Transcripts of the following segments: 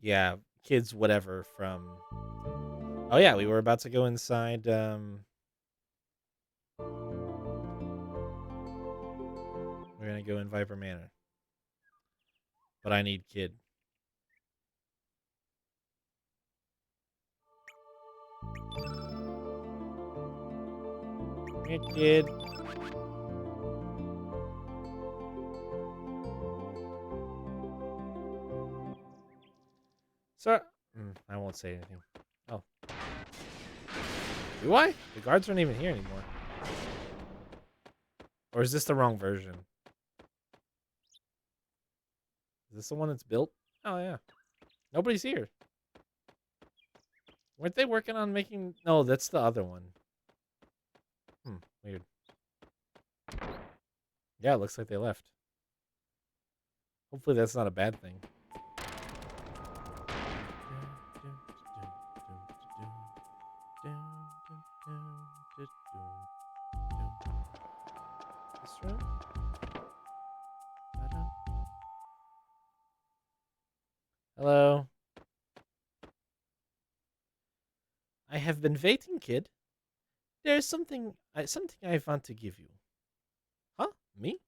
Yeah, kids, whatever. From oh yeah, we were about to go inside. We're gonna go in Viper Manor, but I need kid. Hey, kid. So I won't say anything. Oh, do I? The guards aren't even here anymore. Or is this the wrong version? Is this the one that's built? Oh yeah. Nobody's here. Weren't they working on making? No, that's the other one. Weird. Yeah, it looks like they left. Hopefully that's not a bad thing. This room? Hello. I have been waiting, kid. There's something I want to give you. Huh? Me?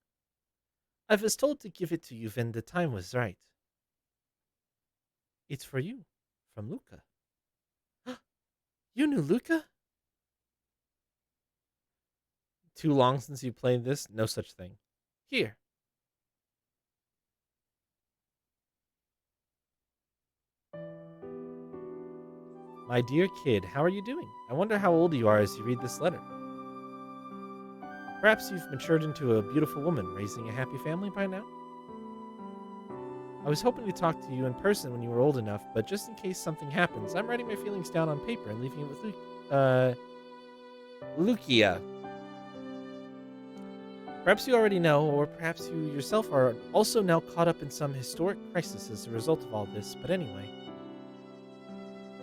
I was told to give it to you when the time was right. It's for you, from Luca. You knew Luca? Too long since you played this? No such thing. Here. My dear kid, how are you doing? I wonder how old you are as you read this letter. Perhaps you've matured into a beautiful woman, raising a happy family by now? I was hoping to talk to you in person when you were old enough, but just in case something happens, I'm writing my feelings down on paper and leaving it with Lucia. Perhaps you already know, or perhaps you yourself are also now caught up in some historic crisis as a result of all this, but anyway.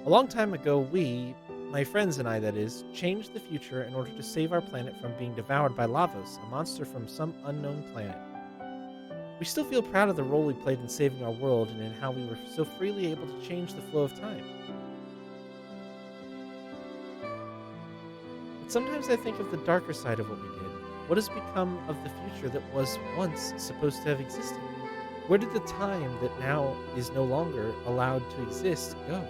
A long time ago, we, my friends and I that is, changed the future in order to save our planet from being devoured by Lavos, a monster from some unknown planet. We still feel proud of the role we played in saving our world and in how we were so freely able to change the flow of time. But sometimes I think of the darker side of what we did. What has become of the future that was once supposed to have existed? Where did the time that now is no longer allowed to exist go?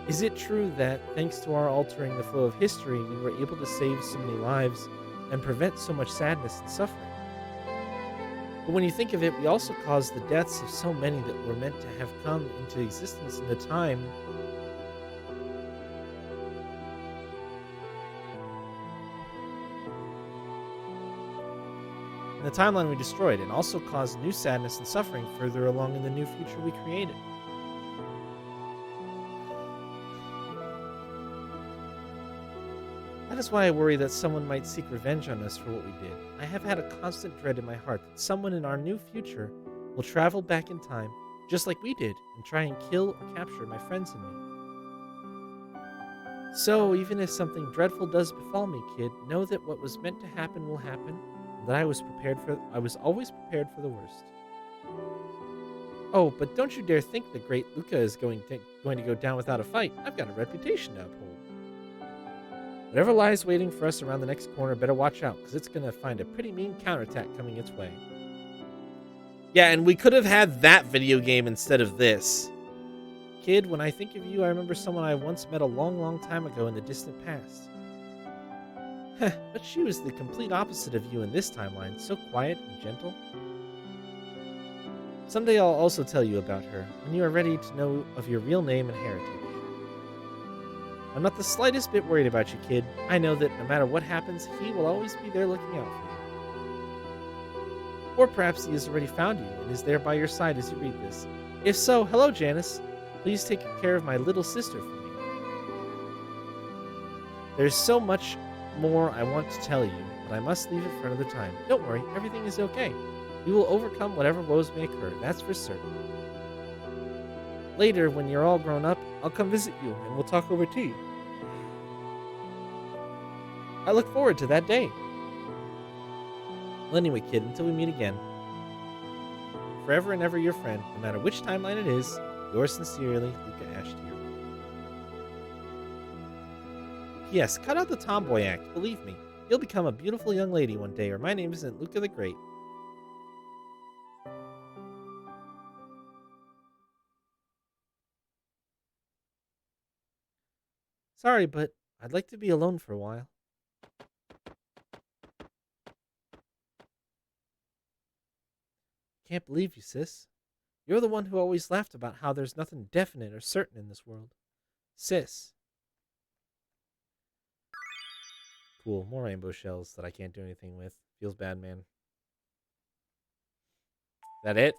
Is it true that, thanks to our altering the flow of history, we were able to save so many lives and prevent so much sadness and suffering? But when you think of it, we also caused the deaths of so many that were meant to have come into existence in the time in the timeline we destroyed, and also caused new sadness and suffering further along in the new future we created. That is why I worry that someone might seek revenge on us for what we did. I have had a constant dread in my heart that someone in our new future will travel back in time, just like we did, and try and kill or capture my friends and me. So, even if something dreadful does befall me, kid, know that what was meant to happen will happen, and that I was always prepared for the worst. Oh, but don't you dare think the great Luca is going to go down without a fight. I've got a reputation to uphold. Whatever lies waiting for us around the next corner, better watch out, because it's going to find a pretty mean counterattack coming its way. Yeah, and we could have had that video game instead of this. Kid, when I think of you, I remember someone I once met a long, long time ago in the distant past. But she was the complete opposite of you in this timeline, so quiet and gentle. Someday I'll also tell you about her, when you are ready to know of your real name and heritage. I'm not the slightest bit worried about you, kid. I know that no matter what happens, he will always be there looking out for you. Or perhaps he has already found you and is there by your side as you read this. If so, hello, Janice. Please take care of my little sister for me. There's so much more I want to tell you, but I must leave it for another time. Don't worry, everything is okay. We will overcome whatever woes may occur, that's for certain. Later, when you're all grown up, I'll come visit you and we'll talk over tea. I look forward to that day. Well, anyway, kid, until we meet again, forever and ever your friend, no matter which timeline it is. Yours sincerely, Luca Ashtier. Yes, cut out the tomboy act. Believe me, you'll become a beautiful young lady one day, or my name isn't Luca the Great. Sorry, but I'd like to be alone for a while. Can't believe you, sis. You're the one who always laughed about how there's nothing definite or certain in this world. Sis. Cool, more rainbow shells that I can't do anything with. Feels bad, man. That it?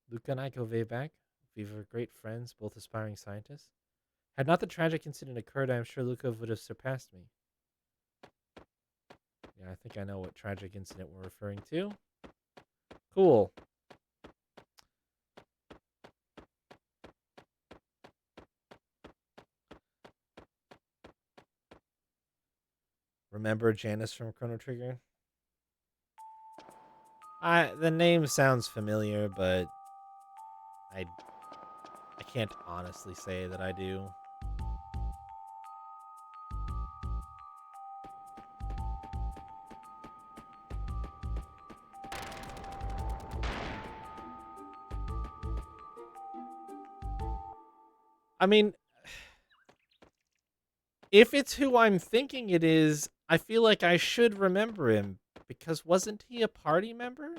Luca and I go way back. We were great friends, both aspiring scientists. Had not the tragic incident occurred, I am sure Luca would have surpassed me. Yeah, I think I know what tragic incident we're referring to. Cool. Remember Janice from Chrono Trigger? The name sounds familiar, but I can't honestly say that I do. I mean, if it's who I'm thinking it is, I feel like I should remember him, because wasn't he a party member?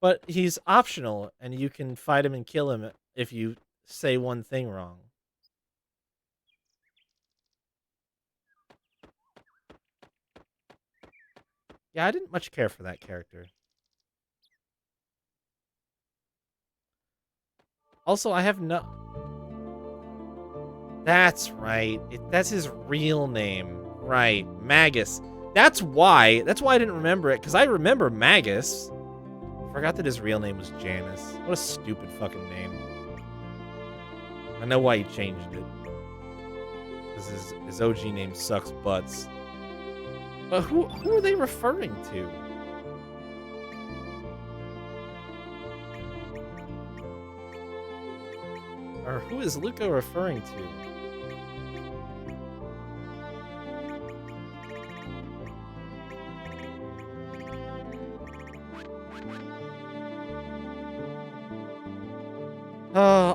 But he's optional, and you can fight him and kill him if you say one thing wrong. Yeah, I didn't much care for that character. Also, I have no... That's right. That's his real name. Right. Magus. That's why I didn't remember it, because I remember Magus. Forgot that his real name was Janice. What a stupid fucking name. I know why he changed it. Because his OG name sucks butts. But who are they referring to? Or who is Luca referring to?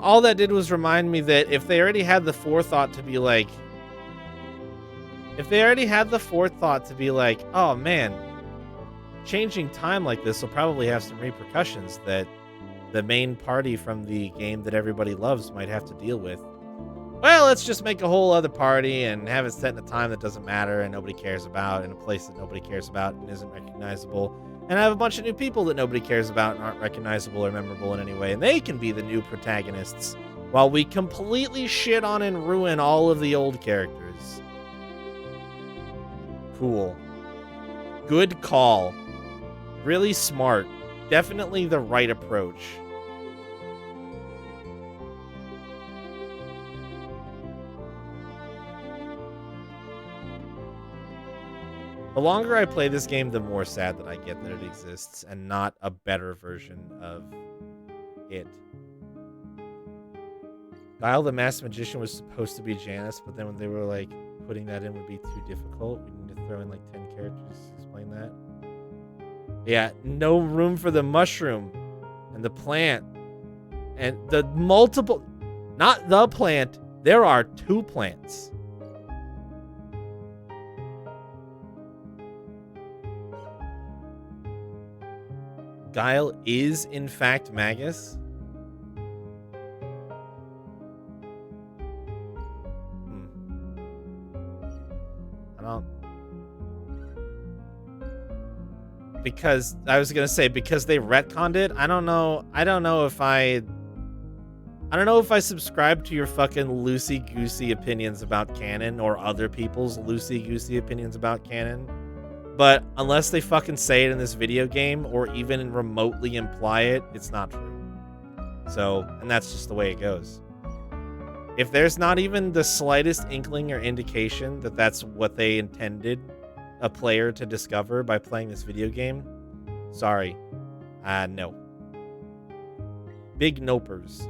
All that did was remind me that if they already had the forethought to be like... oh man, changing time like this will probably have some repercussions that the main party from the game that everybody loves might have to deal with. Well, let's just make a whole other party and have it set in a time that doesn't matter and nobody cares about, in a place that nobody cares about and isn't recognizable. And I have a bunch of new people that nobody cares about and aren't recognizable or memorable in any way, and they can be the new protagonists, while we completely shit on and ruin all of the old characters. Cool. Good call. Really smart. Definitely the right approach. The longer I play this game, the more sad that I get that it exists and not a better version of it. Guile the Masked Magician was supposed to be Janice, but then when they were like, putting that in would be too difficult. We need to throw in like 10 characters to explain that. Yeah, no room for the mushroom and the plant and the multiple, not the plant. There are 2 plants. Guile is in fact Magus. I don't... Because I was gonna say because they retconned it. I don't know if I subscribe to your fucking loosey-goosey opinions about canon or other people's loosey-goosey opinions about canon. But unless they fucking say it in this video game or even remotely imply it, it's not true. So, and that's just the way it goes. If there's not even the slightest inkling or indication that that's what they intended a player to discover by playing this video game, sorry. No. Big nopers.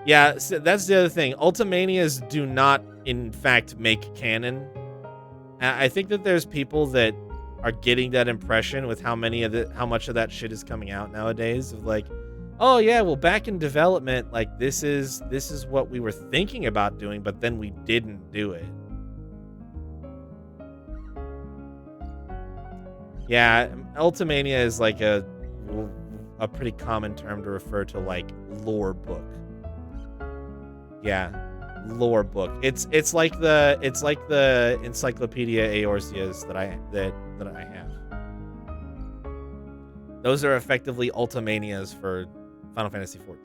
Yeah, so that's the other thing. Ultimanias do not, in fact, make canon. I think that there's people that are getting that impression with how much of that shit is coming out nowadays. Of like, oh yeah, well back in development, like this is what we were thinking about doing, but then we didn't do it. Yeah, Ultimania is like a pretty common term to refer to like lore book. Yeah, lore book. It's like the Encyclopedia Eorzeas that I have. Those are effectively Ultimanias for Final Fantasy XIV,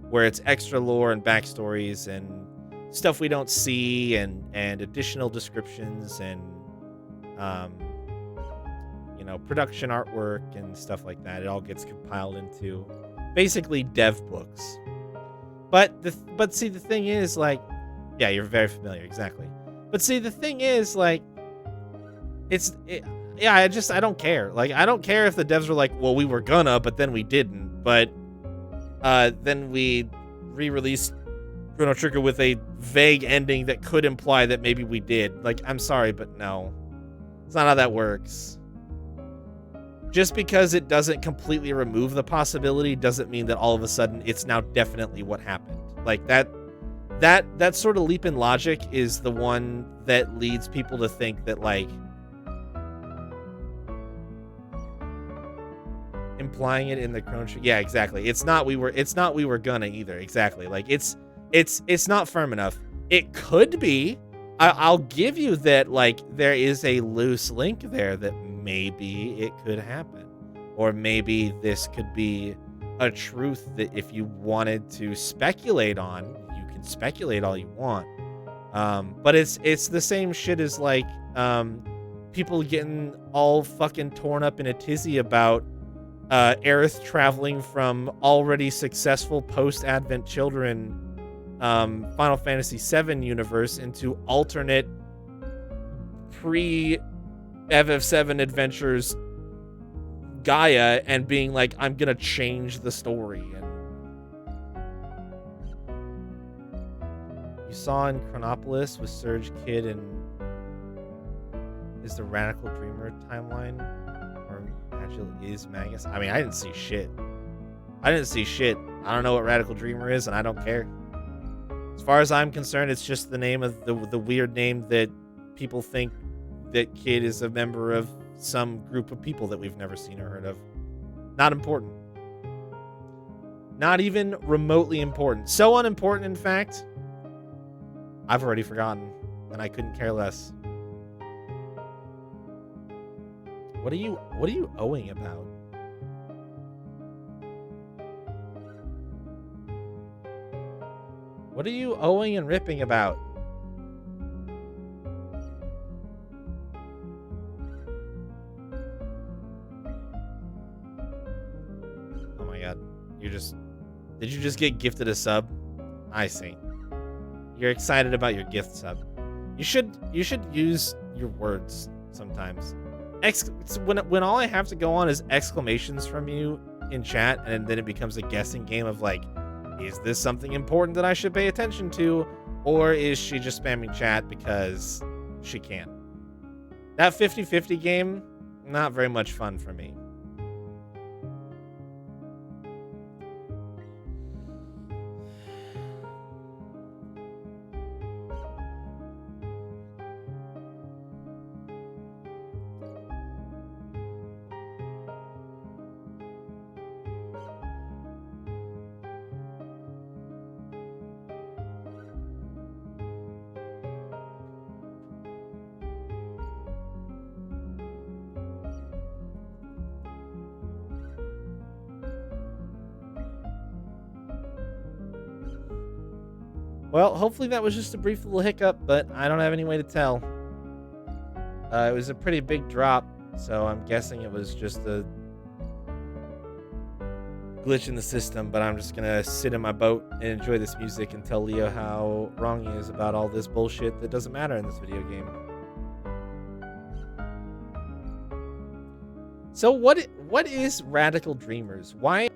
where it's extra lore and backstories and stuff we don't see and additional descriptions and production artwork and stuff like that. It all gets compiled into basically dev books. But see, the thing is, like, yeah, you're very familiar, exactly. But see, the thing is, like, I don't care. Like, I don't care if the devs were like, well, we were gonna, but then we didn't. But then we re-released Chrono Trigger with a vague ending that could imply that maybe we did. Like, I'm sorry, but no. It's not how that works. Just because it doesn't completely remove the possibility doesn't mean that all of a sudden it's now definitely what happened. Like that sort of leap in logic is the one that leads people to think that, like, implying it in the Chrono Trigger. Yeah, exactly. It's not we were gonna either. Exactly. Like it's not firm enough. It could be. I'll give you that, like, there is a loose link there that maybe it could happen. Or maybe this could be a truth that if you wanted to speculate on, you can speculate all you want. But it's the same shit as, like, people getting all fucking torn up in a tizzy about Aerith traveling from already successful post-Advent Children Final Fantasy VII universe into alternate pre-FF7 Adventures Gaia and being like, I'm gonna change the story. And you saw in Chronopolis with Surge Kid and is the Radical Dreamer timeline, or actually is Magus? I mean, I didn't see shit. I don't know what Radical Dreamer is, and I don't care. As far as I'm concerned, it's just the name of the weird name that people think that Kid is a member of some group of people that we've never seen or heard of. Not important. Not even remotely important. So unimportant, in fact, I've already forgotten, and I couldn't care less. What are you owing about? What are you owing and ripping about? Oh my god. Did you just get gifted a sub? I see. You're excited about your gift sub. You should use your words sometimes. When all I have to go on is exclamations from you in chat, and then it becomes a guessing game of like, is this something important that I should pay attention to? Or is she just spamming chat because she can? That 50-50 game, not very much fun for me. Well, hopefully that was just a brief little hiccup, but I don't have any way to tell. It was a pretty big drop, so I'm guessing it was just a glitch in the system, but I'm just gonna sit in my boat and enjoy this music and tell Leo how wrong he is about all this bullshit that doesn't matter in this video game. So what is Radical Dreamers? Why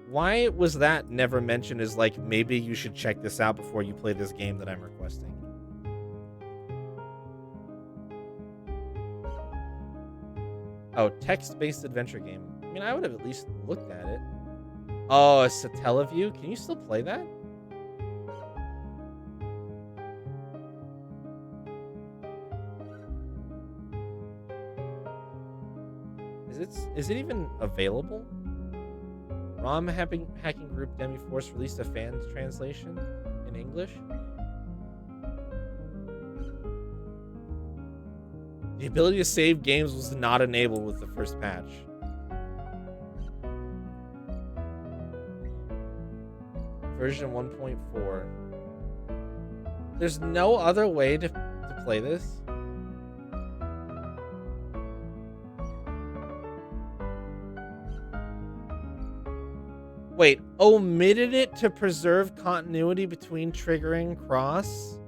was that never mentioned as like maybe you should check this out before you play this game that I'm requesting? Oh, text-based adventure game. I mean, I would have at least looked at it. Oh, a Satellaview? Can you still play that? Is it even available? ROM hacking group Demiforce released a fan translation in English. The ability to save games was not enabled with the first patch. Version 1.4. There's no other way to play this? Wait, omitted it to preserve continuity between triggering cross?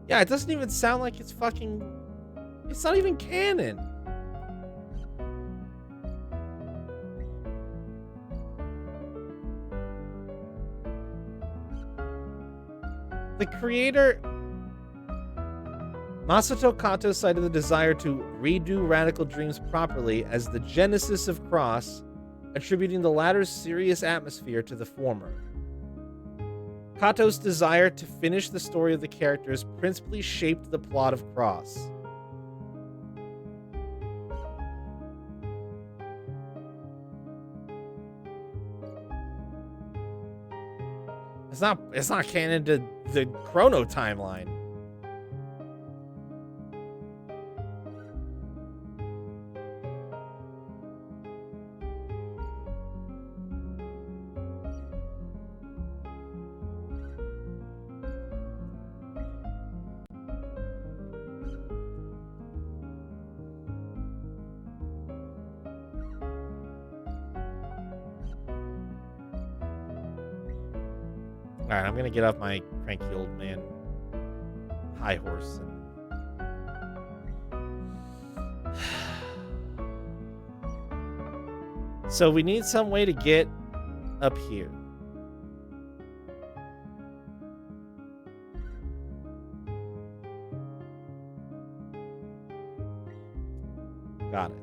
Yeah, it doesn't even sound like it's fucking... It's not even canon. The creator... Masato Kato cited the desire to redo Radical Dreams properly as the genesis of Cross, attributing the latter's serious atmosphere to the former. Kato's desire to finish the story of the characters principally shaped the plot of Cross. It's not canon to the Chrono timeline. Alright, I'm gonna get off my cranky old man high horse and... So we need some way to get up here. Got it.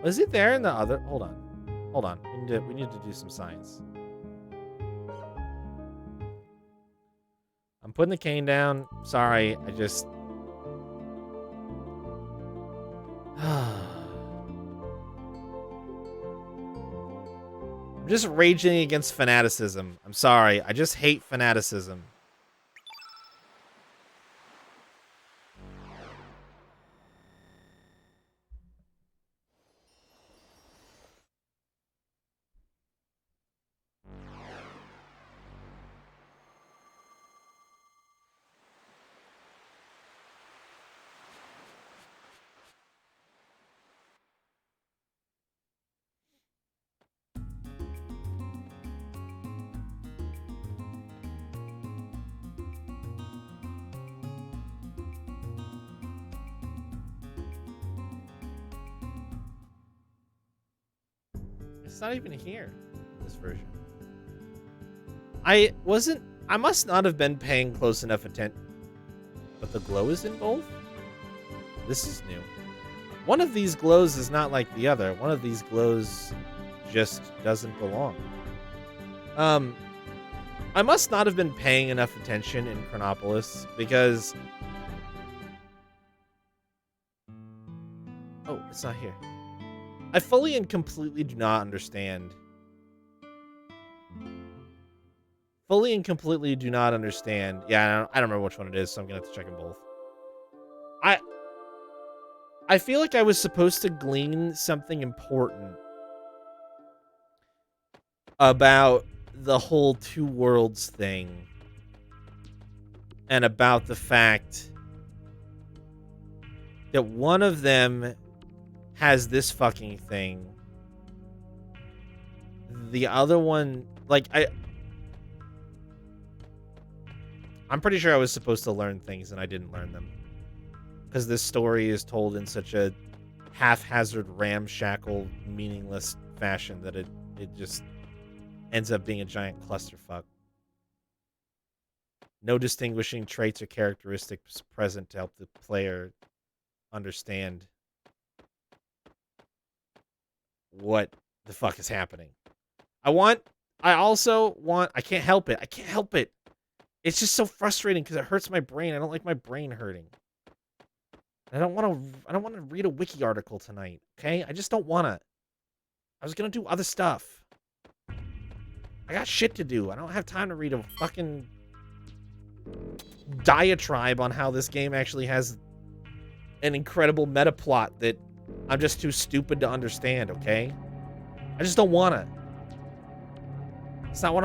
Was it there in the other? Hold on. Hold on. We need to do some science. I'm putting the cane down. Sorry, I just... I'm just raging against fanaticism. I'm sorry. I just hate fanaticism. It's not even here, this version. I must not have been paying close enough attention. But the glow is in both? this is new. One of these glows is not like the other. One of these glows just doesn't belong. I must not have been paying enough attention in Chronopolis because... Oh, it's not here. I fully and completely do not understand. Fully and completely do not understand. Yeah, I don't remember which one it is, so I'm going to have to check them both. I feel like I was supposed to glean something important about the whole two worlds thing and about the fact that one of them has this fucking thing. The other one, like, I'm pretty sure I was supposed to learn things and I didn't learn them. Because this story is told in such a haphazard, ramshackle, meaningless fashion that it just ends up being a giant clusterfuck. No distinguishing traits or characteristics present to help the player understand what the fuck is happening. I can't help it. I can't help it. It's just so frustrating because it hurts my brain. I don't like my brain hurting. I don't want to read a wiki article tonight, okay? I just don't want to. I was going to do other stuff. I got shit to do. I don't have time to read a fucking diatribe on how this game actually has an incredible meta plot that I'm just too stupid to understand, okay? I just don't want to. It's not what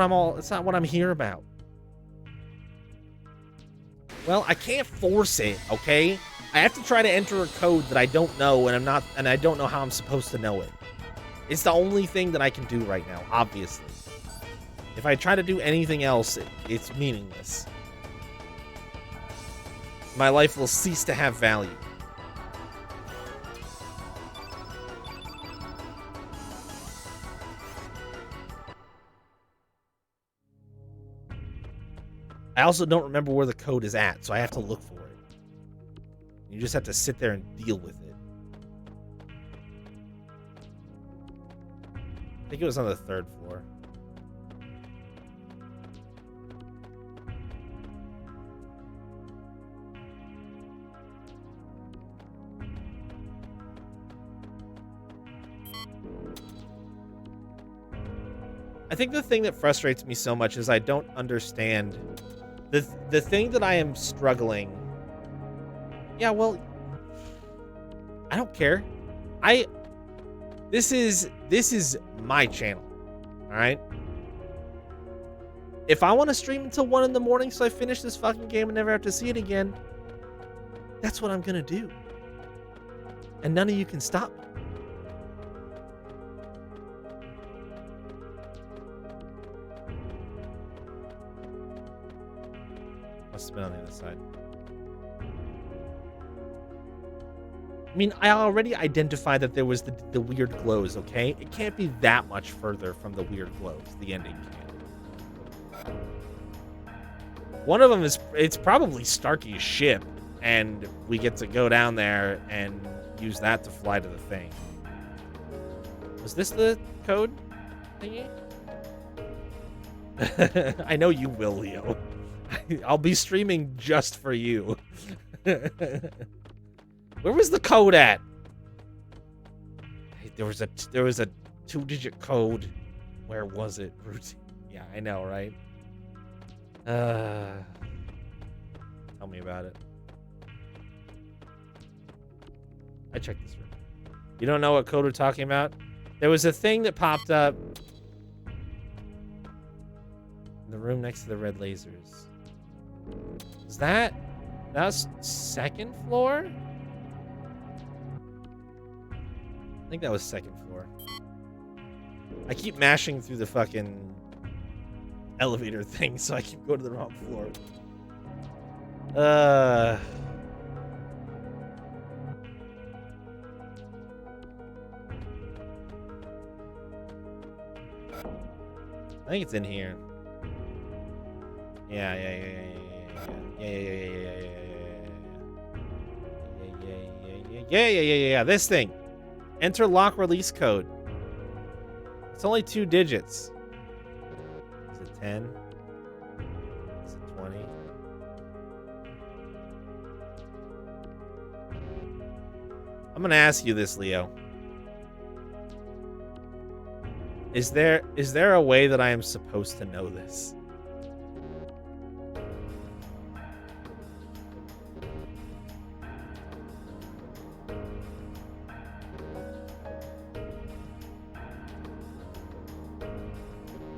I'm here about. Well, I can't force it, okay? I have to try to enter a code that I don't know and I don't know how I'm supposed to know it. It's the only thing that I can do right now, obviously. If I try to do anything else, it's meaningless. My life will cease to have value. I also don't remember where the code is at, so I have to look for it. You just have to sit there and deal with it. I think it was on the 3rd floor. I think the thing that frustrates me so much is I don't understand the thing that I am struggling. Yeah, well, I don't care. This is my channel. All right? If I want to stream until 1 in the morning so I finish this fucking game and never have to see it again, that's what I'm going to do. And none of you can stop me. Must have been on the other side. I mean, I already identified that there was the weird glows, okay? It can't be that much further from the weird glows, the ending can. One of them it's probably Starkey's ship, and we get to go down there and use that to fly to the thing. Was this the code thingy? I know you will, Leo. I'll be streaming just for you. Where was the code at? Hey, there was a 2-digit code. Where was it? Yeah, I know, right? Tell me about it. I checked this room. You don't know what code we're talking about? There was a thing that popped up in the room next to the red lasers. Is that was 2nd floor? I think that was 2nd floor. I keep mashing through the fucking elevator thing, so I keep going to the wrong floor. I think it's in here. Yeah. Yeah. This thing. Enter lock release code. It's only 2 digits. Is it 10? Is it 20? I'm gonna ask you this, Leo. Is there a way that I am supposed to know this?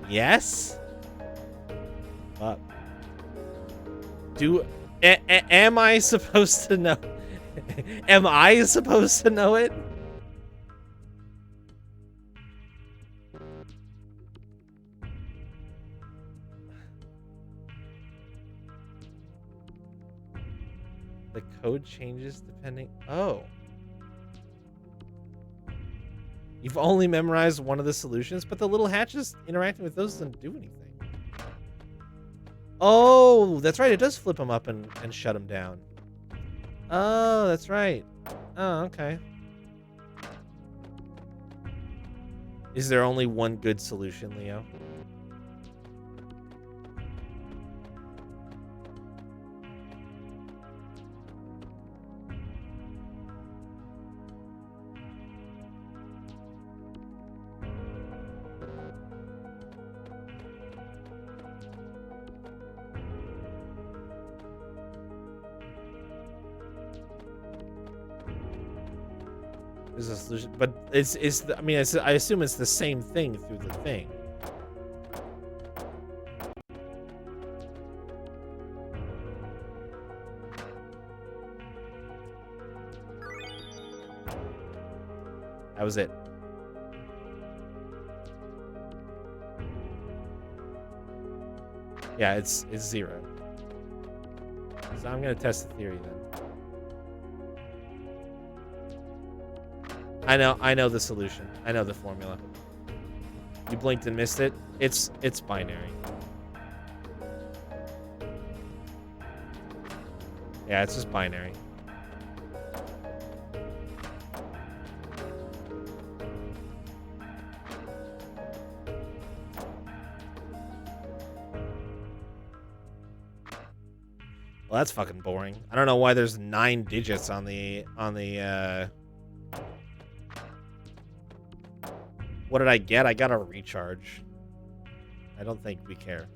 Yes? Am I supposed to know? Am I supposed to know it? The code changes depending... Oh. You've only memorized one of the solutions, but the little hatches interacting with those doesn't do anything. Oh, that's right. It does flip them up and shut them down. Oh, that's right. Oh, okay. Is there only one good solution, Leo? Is a solution, but I mean, I assume it's the same thing through the thing. That was it. Yeah, it's 0. So I'm gonna test the theory then. I know the solution. I know the formula. You blinked and missed it. It's binary. Yeah, it's just binary. Well, that's fucking boring. I don't know why there's 9 digits on the What did I get? I got a recharge. I don't think we care.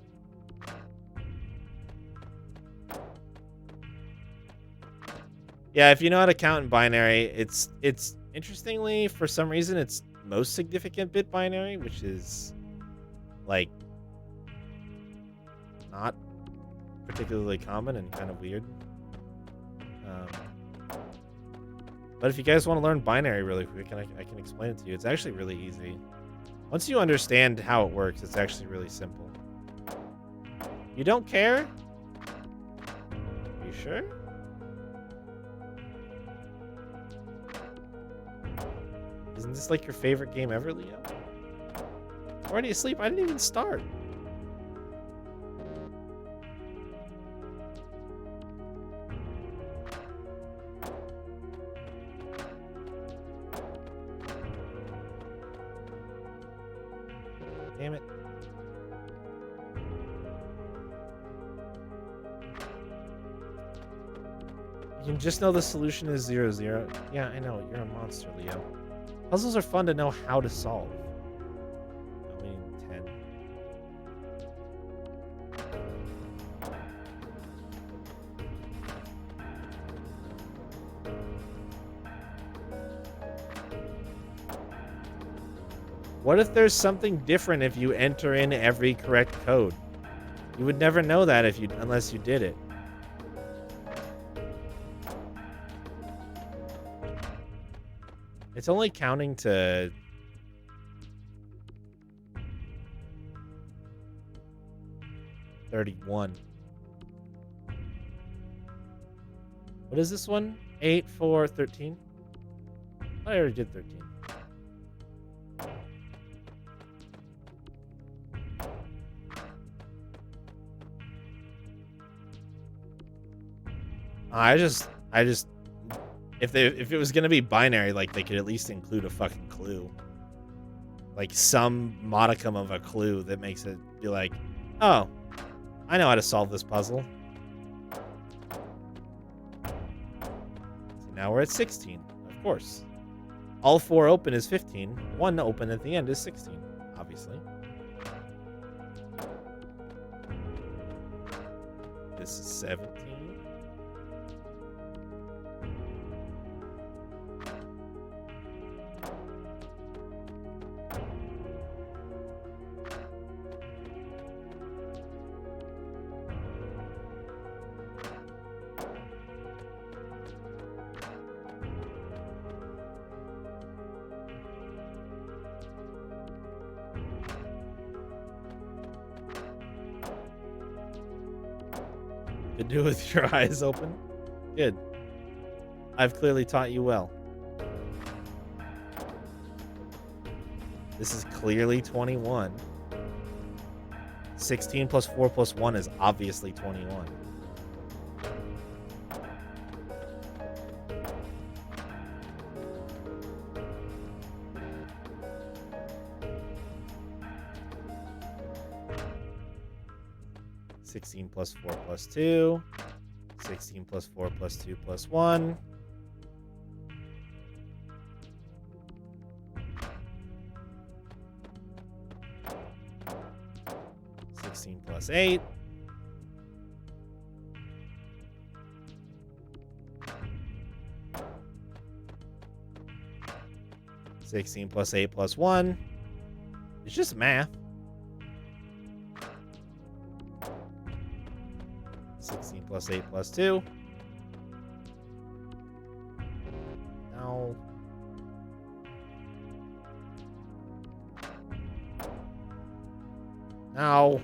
Yeah, if you know how to count in binary, it's interestingly, for some reason, it's most significant bit binary, which is like not particularly common and kind of weird. But if you guys want to learn binary really quick, I can explain it to you. It's actually really easy. Once you understand how it works, it's actually really simple. You don't care? Are you sure? Isn't this like your favorite game ever, Leo? I'm already asleep. I didn't even start. Damn it. You can just know the solution is 0, 0. Yeah, I know. You're a monster, Leo. Puzzles are fun to know how to solve. No, we need 10. What if there's something different if you enter in every correct code? You would never know that unless you did it. It's only counting to 31. What is this one? 8, 4, 13? I already did 13. I just If it was gonna be binary, like they could at least include a fucking clue. Like some modicum of a clue that makes it be like, oh, I know how to solve this puzzle. So now we're at 16, of course. All 4 open is 15. 1 open at the end is 16, obviously. This is 17. Do with your eyes open. Good. I've clearly taught you well. This is clearly 21. 16 plus 4 plus 1 is obviously 21. Plus 4 plus 2. 16 plus 4 plus 2 plus 1. 16 plus 8. 16 plus 8 plus 1. It's just math. 16 plus 8 plus 2. No. No.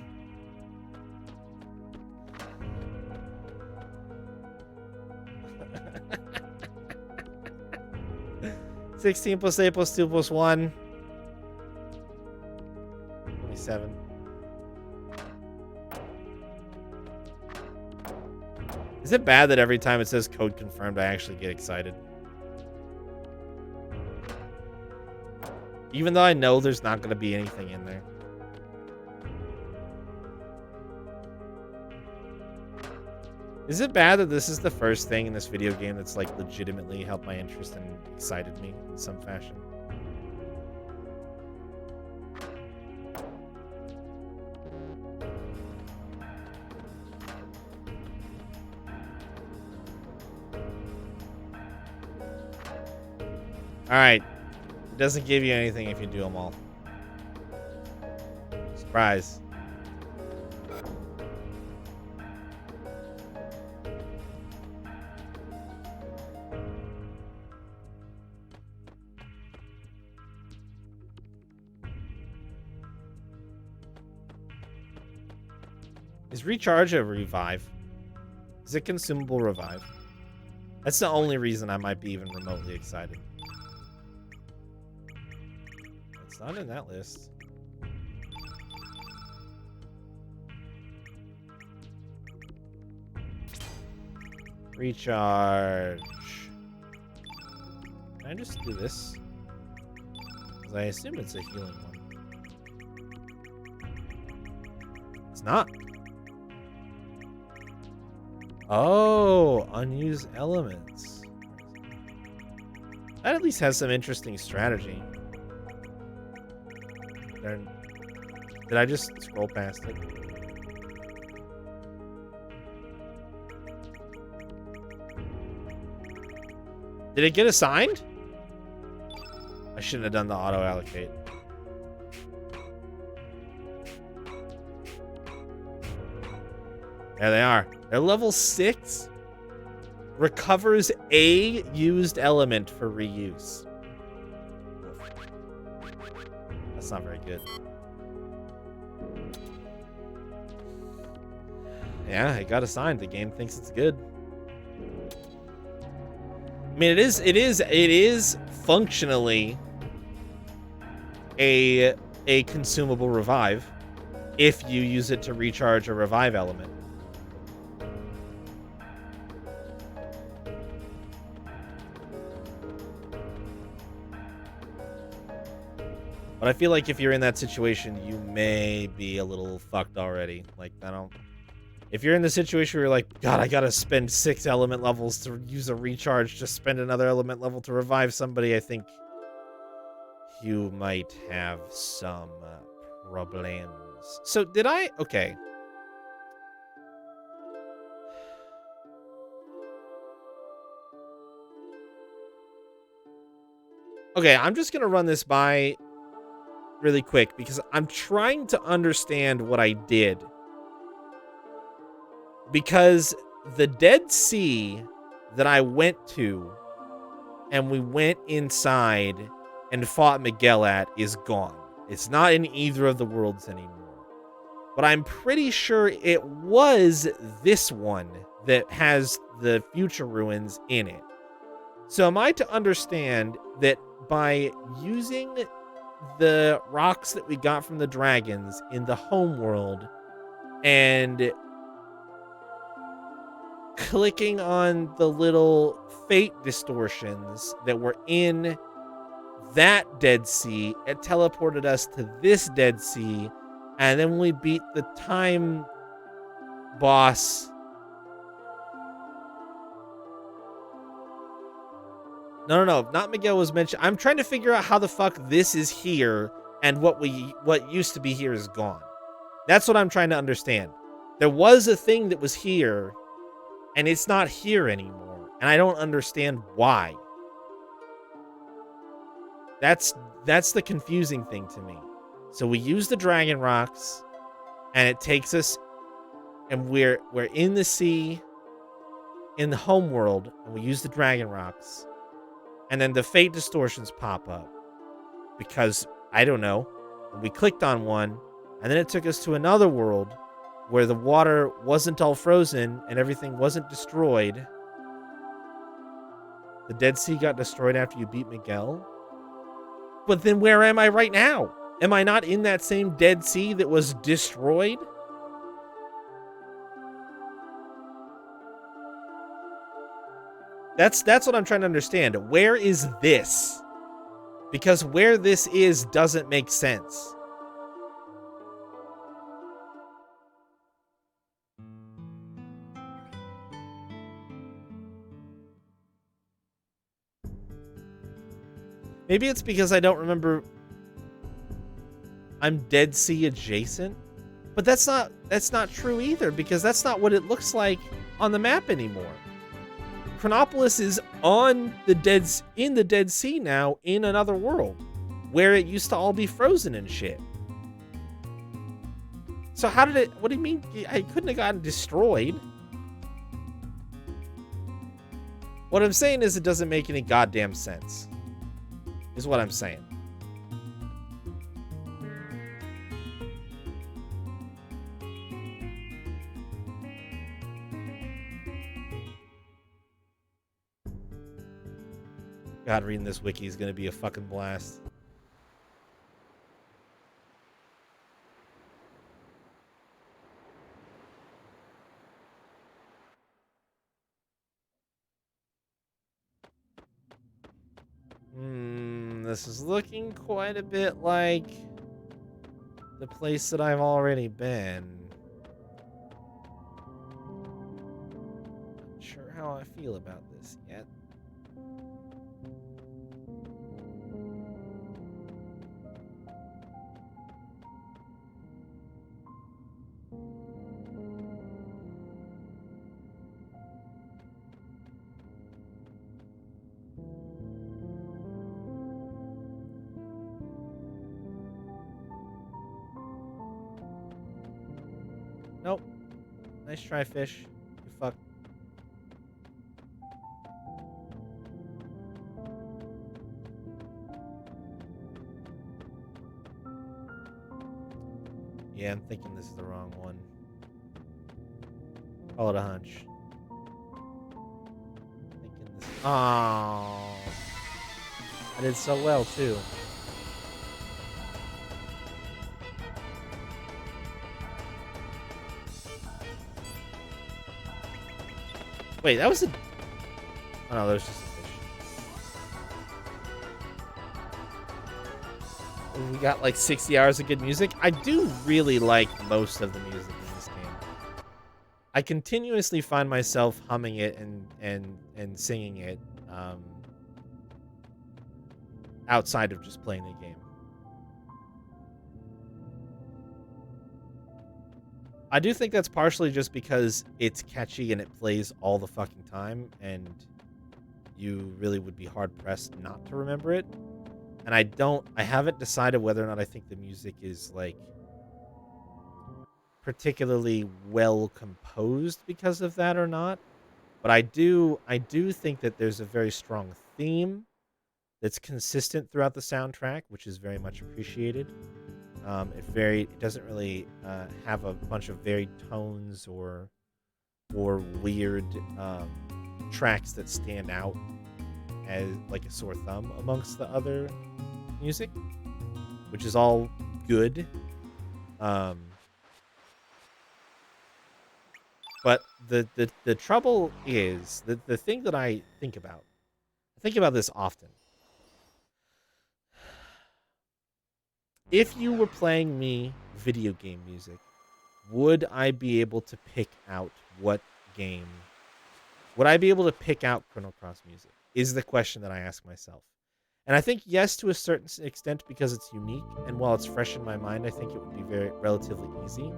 $16 plus 8 plus 2 plus 1. 27. Is it bad that every time it says code confirmed, I actually get excited? Even though I know there's not going to be anything in there. Is it bad that this is the first thing in this video game that's like legitimately helped my interest and excited me in some fashion? Alright. It doesn't give you anything if you do them all. Surprise. Is recharge a revive? Is it consumable revive? That's the only reason I might be even remotely excited. It's not in that list. Recharge. Can I just do this? Because I assume it's a healing one. It's not. Oh, unused elements. That at least has some interesting strategy. Did I just scroll past it? Did it get assigned? I shouldn't have done the auto allocate. There they are. They're level 6. Recovers a used element for reuse. That's not very good. Yeah, it got assigned. The game thinks it's good. I mean, it is functionally a consumable revive if you use it to recharge a revive element. But I feel like if you're in that situation, you may be a little fucked already. Like, I don't... If you're in the situation where you're like, God, I gotta spend 6 element levels to use a recharge, just spend another element level to revive somebody, I think you might have some problems. So did I... Okay. Okay, I'm just gonna run this by really quick because I'm trying to understand what I did. Because the Dead Sea that I went to and we went inside and fought Miguel at is gone. It's not in either of the worlds anymore. But I'm pretty sure it was this one that has the future ruins in it. So am I to understand that by using the rocks that we got from the dragons in the home world and clicking on the little fate distortions that were in that Dead Sea, it teleported us to this Dead Sea, and then we beat the time boss. No, not Miguel was mentioned. I'm trying to figure out how the fuck this is here and what used to be here is gone. That's what I'm trying to understand. There was a thing that was here and it's not here anymore, and I don't understand why. That's the confusing thing to me. So we use the dragon rocks, and it takes us, and we're in the sea, in the home world, and we use the dragon rocks, and then the fate distortions pop up because I don't know. We clicked on one, and then it took us to another world where the water wasn't all frozen and everything wasn't destroyed. The Dead Sea got destroyed after you beat Miguel. But then where am I right now? Am I not in that same Dead Sea that was destroyed? That's what I'm trying to understand. Where is this? Because where this is doesn't make sense. Maybe it's because I don't remember I'm Dead Sea adjacent. But that's not true either, because that's not what it looks like on the map anymore. Chronopolis is in the Dead Sea now, in another world where it used to all be frozen and shit. So how did it... What do you mean? I couldn't have gotten destroyed. What I'm saying is it doesn't make any goddamn sense. Is what I'm saying. God, reading this wiki is going to be a fucking blast. This is looking quite a bit like the place that I've already been. Not sure how I feel about this yet. Nope. Nice try, fish. You fuck. Yeah, I'm thinking this is the wrong one. Call it a hunch. Thinking this. Oh, I did so well too. Wait, that was a... Oh, no, that was just a fish. We got like 60 hours of good music. I do really like most of the music in this game. I continuously find myself humming it and singing it outside of just playing the game. I do think that's partially just because it's catchy and it plays all the fucking time, and you really would be hard-pressed not to remember it. And I haven't decided whether or not I think the music is, like, particularly well composed because of that or not. But I do think that there's a very strong theme that's consistent throughout the soundtrack, which is very much appreciated. It doesn't really have a bunch of varied tones or weird tracks that stand out as like a sore thumb amongst the other music, which is all good. But the trouble is the thing that I think about this often. If you were playing me video game music, would I be able to pick out what game? Would I be able to pick out Chrono Cross music? Is the question that I ask myself. And I think yes to a certain extent because it's unique, and while it's fresh in my mind, I think it would be very relatively easy.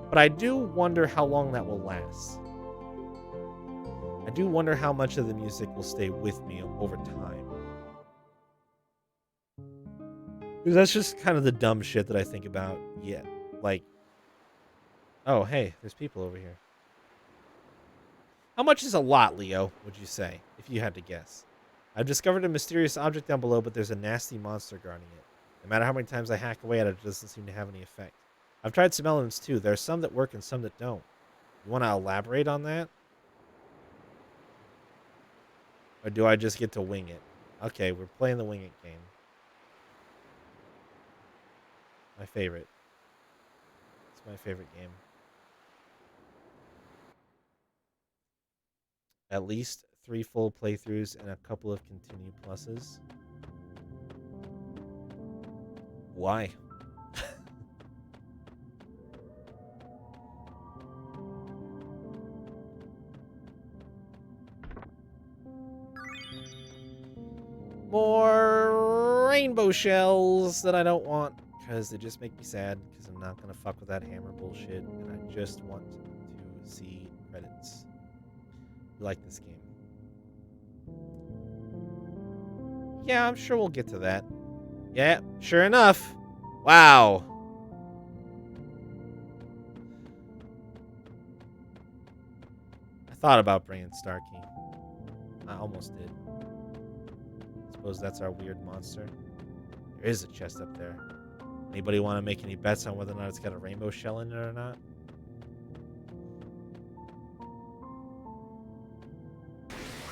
But I do wonder how long that will last. I do wonder how much of the music will stay with me over time. Because that's just kind of the dumb shit that I think about. Yeah, like, oh, hey, there's people over here. How much is a lot, Leo, would you say, if you had to guess? I've discovered a mysterious object down below, but there's a nasty monster guarding it. No matter how many times I hack away at it, it doesn't seem to have any effect. I've tried some elements, too. There are some that work and some that don't. You want to elaborate on that? Or do I just get to wing it? Okay, we're playing the wing it game. My favorite. It's my favorite game. At least 3 full playthroughs and a couple of continue pluses. Why? More rainbow shells that I don't want because they just make me sad because I'm not going to fuck with that hammer bullshit and I just want to see credits. You like this game? Yeah, I'm sure we'll get to that. Yeah, sure enough. Wow. I thought about bringing Starkey. I almost did. Suppose that's our weird monster. There is a chest up there. Anybody want to make any bets on whether or not it's got a rainbow shell in it or not?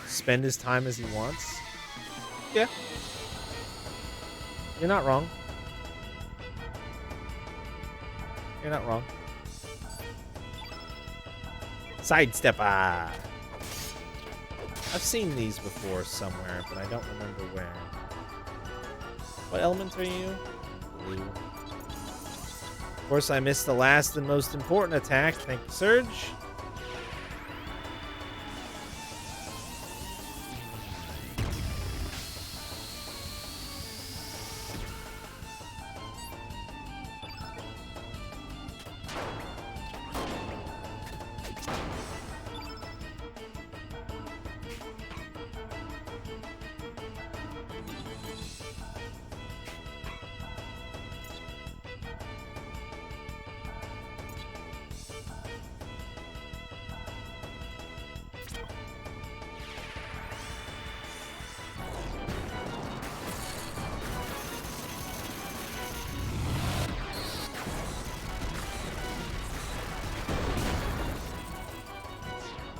Spend his time as he wants? Yeah. You're not wrong. You're not wrong. Sidestepper! I've seen these before somewhere, but I don't remember where. What element are you? Blue. Of course, I missed the last and most important attack. Thank you, Surge.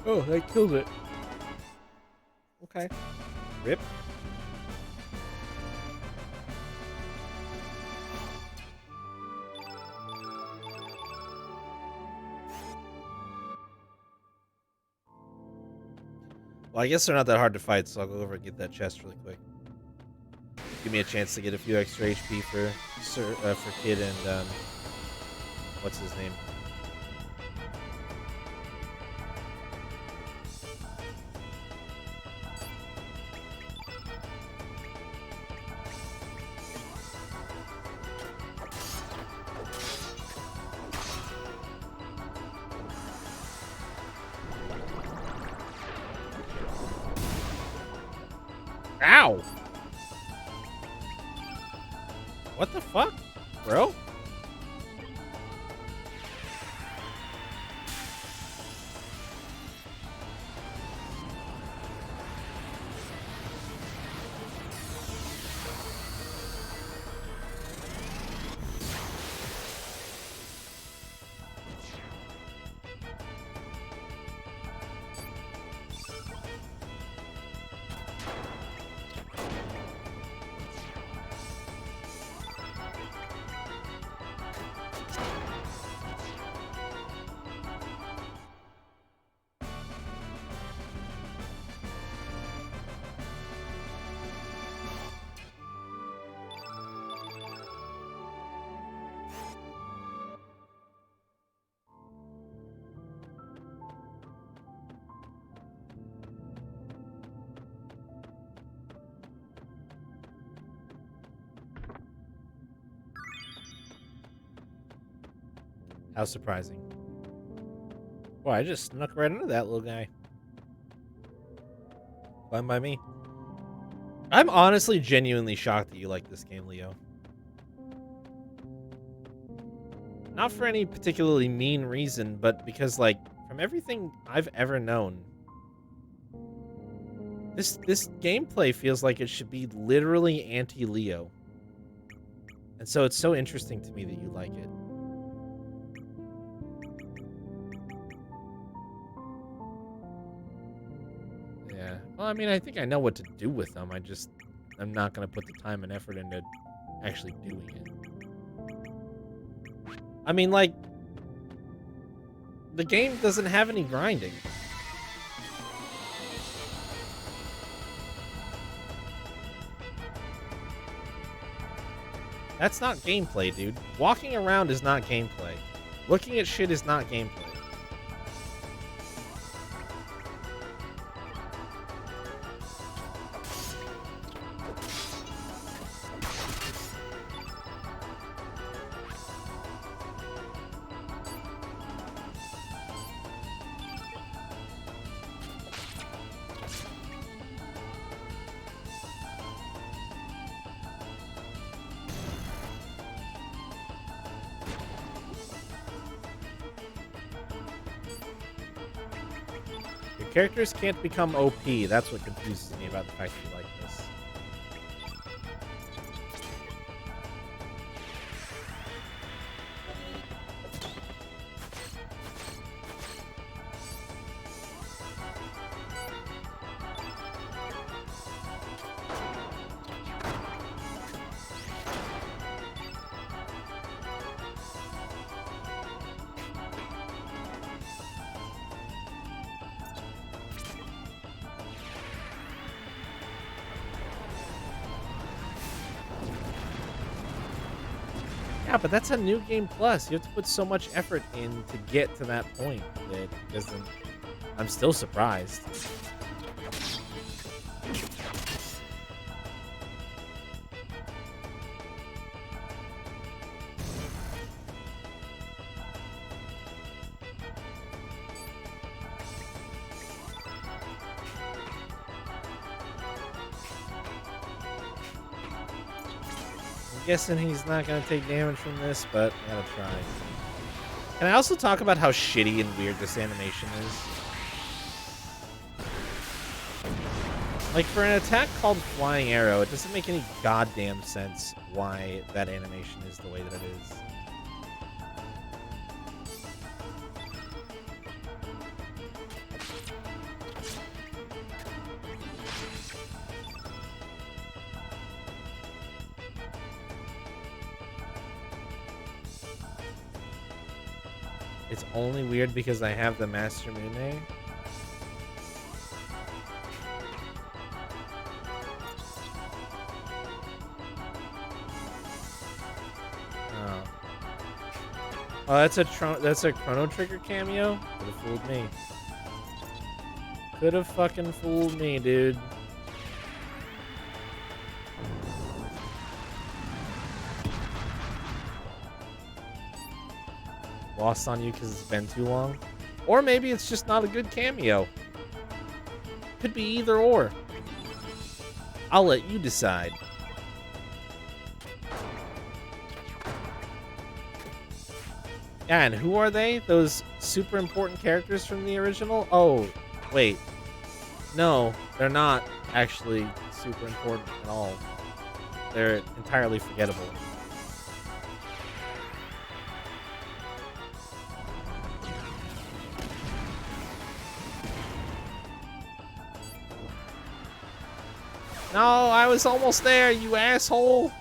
Oh, that killed it. Okay. Rip. Well, I guess they're not that hard to fight, so I'll go over and get that chest really quick. Give me a chance to get a few extra HP for Kid and what's his name? Ow! What the fuck, bro? How surprising. Boy, I just snuck right into that little guy. Fine by me. I'm honestly genuinely shocked that you like this game, Leo. Not for any particularly mean reason, but because, like, from everything I've ever known, this gameplay feels like it should be literally anti-Leo. And so it's so interesting to me that you like it. Yeah. Well, I mean, I think I know what to do with them. I'm not going to put the time and effort into actually doing it. I mean, like, the game doesn't have any grinding. That's not gameplay, dude. Walking around is not gameplay. Looking at shit is not gameplay. Characters can't become OP. That's what confuses me about the fact that you like this. Yeah, but that's a new game plus. You have to put so much effort in to get to that point that doesn't. I'm still surprised. Guessing he's not going to take damage from this, but I gotta try. Can I also talk about how shitty and weird this animation is? Like, for an attack called Flying Arrow, it doesn't make any goddamn sense why that animation is the way that it is. It's only weird because I have the Master Mune. Oh. Oh, that's a Chrono Trigger cameo? Could have fooled me. Could have fucking fooled me, dude. Lost on you because it's been too long? Or maybe it's just not a good cameo. Could be either or. I'll let you decide. Yeah, and who are they? Those super important characters from the original? Oh, wait. No, they're not actually super important at all. They're entirely forgettable. No, I was almost there, you asshole.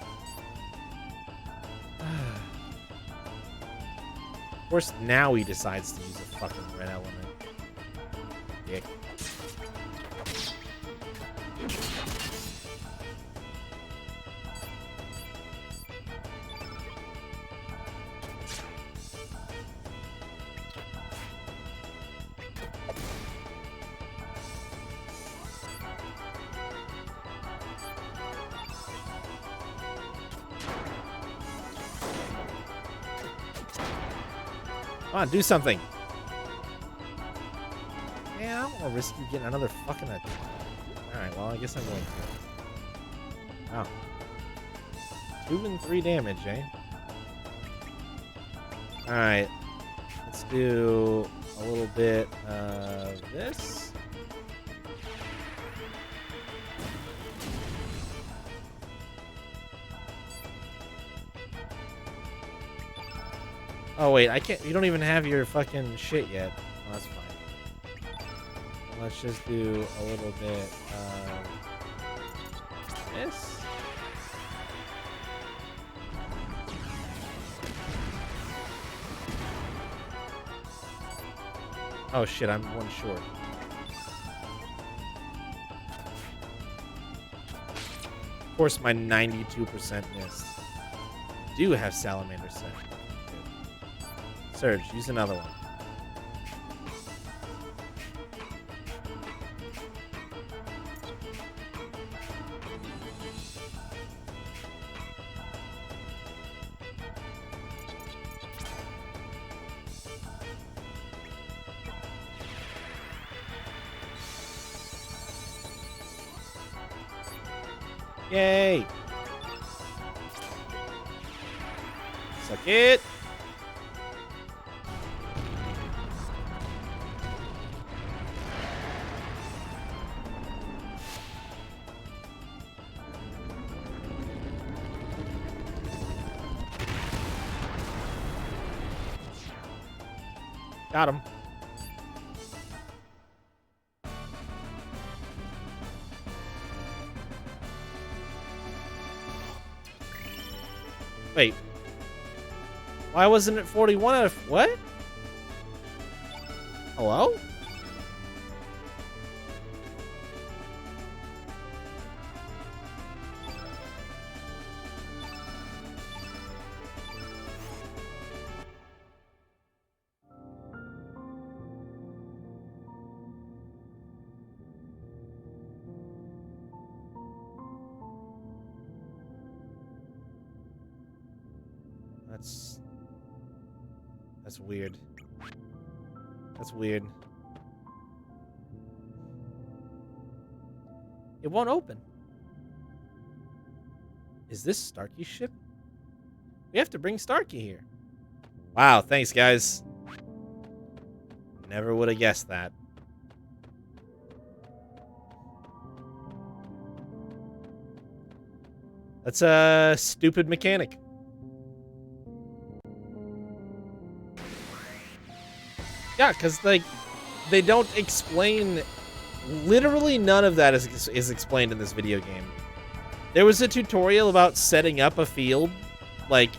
Of course, now he decides to use a fucking red element. Dick. Come on, do something. Yeah, I don't want to risk you getting another fucking... Alright, well, I guess I'm going to. Wow. 2 and 3 damage, eh? Alright. Let's do a little bit of this. Oh, wait, I can't... You don't even have your fucking shit yet. Oh, that's fine. Let's just do a little bit of this. Oh, shit, I'm one short. Of course, my 92% missed. Do have Salamander set. Surge, use another one. Yay! Suck it! Got him. Wait. Why wasn't it 41 out of... What? Hello? That's weird. That's weird. It won't open. Is this Starkey's ship? We have to bring Starkey here. Wow, thanks, guys. Never would have guessed that. That's a stupid mechanic. Yeah, because, like, they don't explain... Literally none of that is explained in this video game. There was a tutorial about setting up a field, like,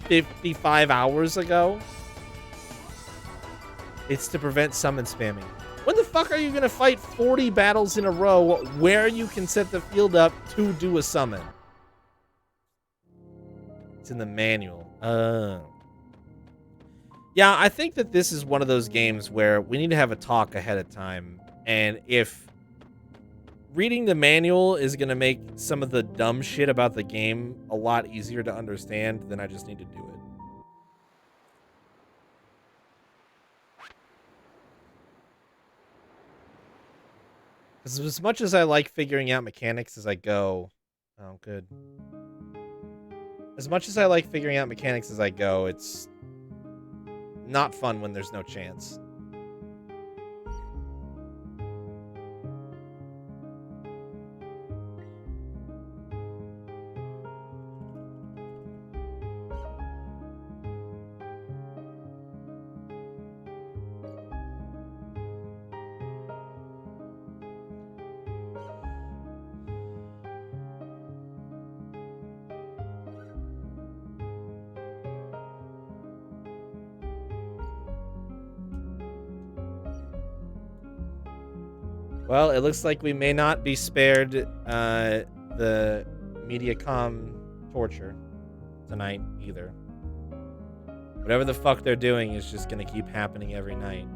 55 hours ago. It's to prevent summon spamming. When the fuck are you going to fight 40 battles in a row where you can set the field up to do a summon? It's in the manual. Yeah, I think that this is one of those games where we need to have a talk ahead of time. And if reading the manual is going to make some of the dumb shit about the game a lot easier to understand, then I just need to do it. Because as much as I like figuring out mechanics as I go... Oh, good. As much as I like figuring out mechanics as I go, it's not fun when there's no chance. Well, it looks like we may not be spared the Mediacom torture tonight either. Whatever the fuck they're doing is just gonna keep happening every night.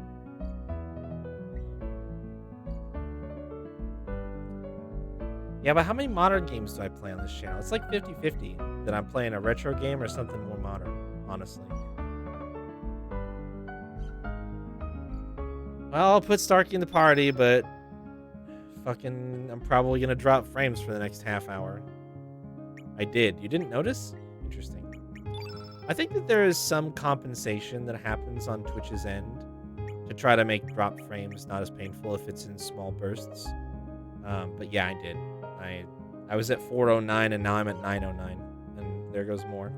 Yeah, but how many modern games do I play on this channel? It's like 50-50 that I'm playing a retro game or something more modern, honestly. Well, I'll put Starkey in the party, but fucking I'm probably gonna drop frames for the next half hour. I did. You didn't notice? Interesting. I think that there is some compensation that happens on Twitch's end to try to make drop frames not as painful if it's in small bursts. But yeah, I did. I was at 409 and now I'm at 909, and there goes more.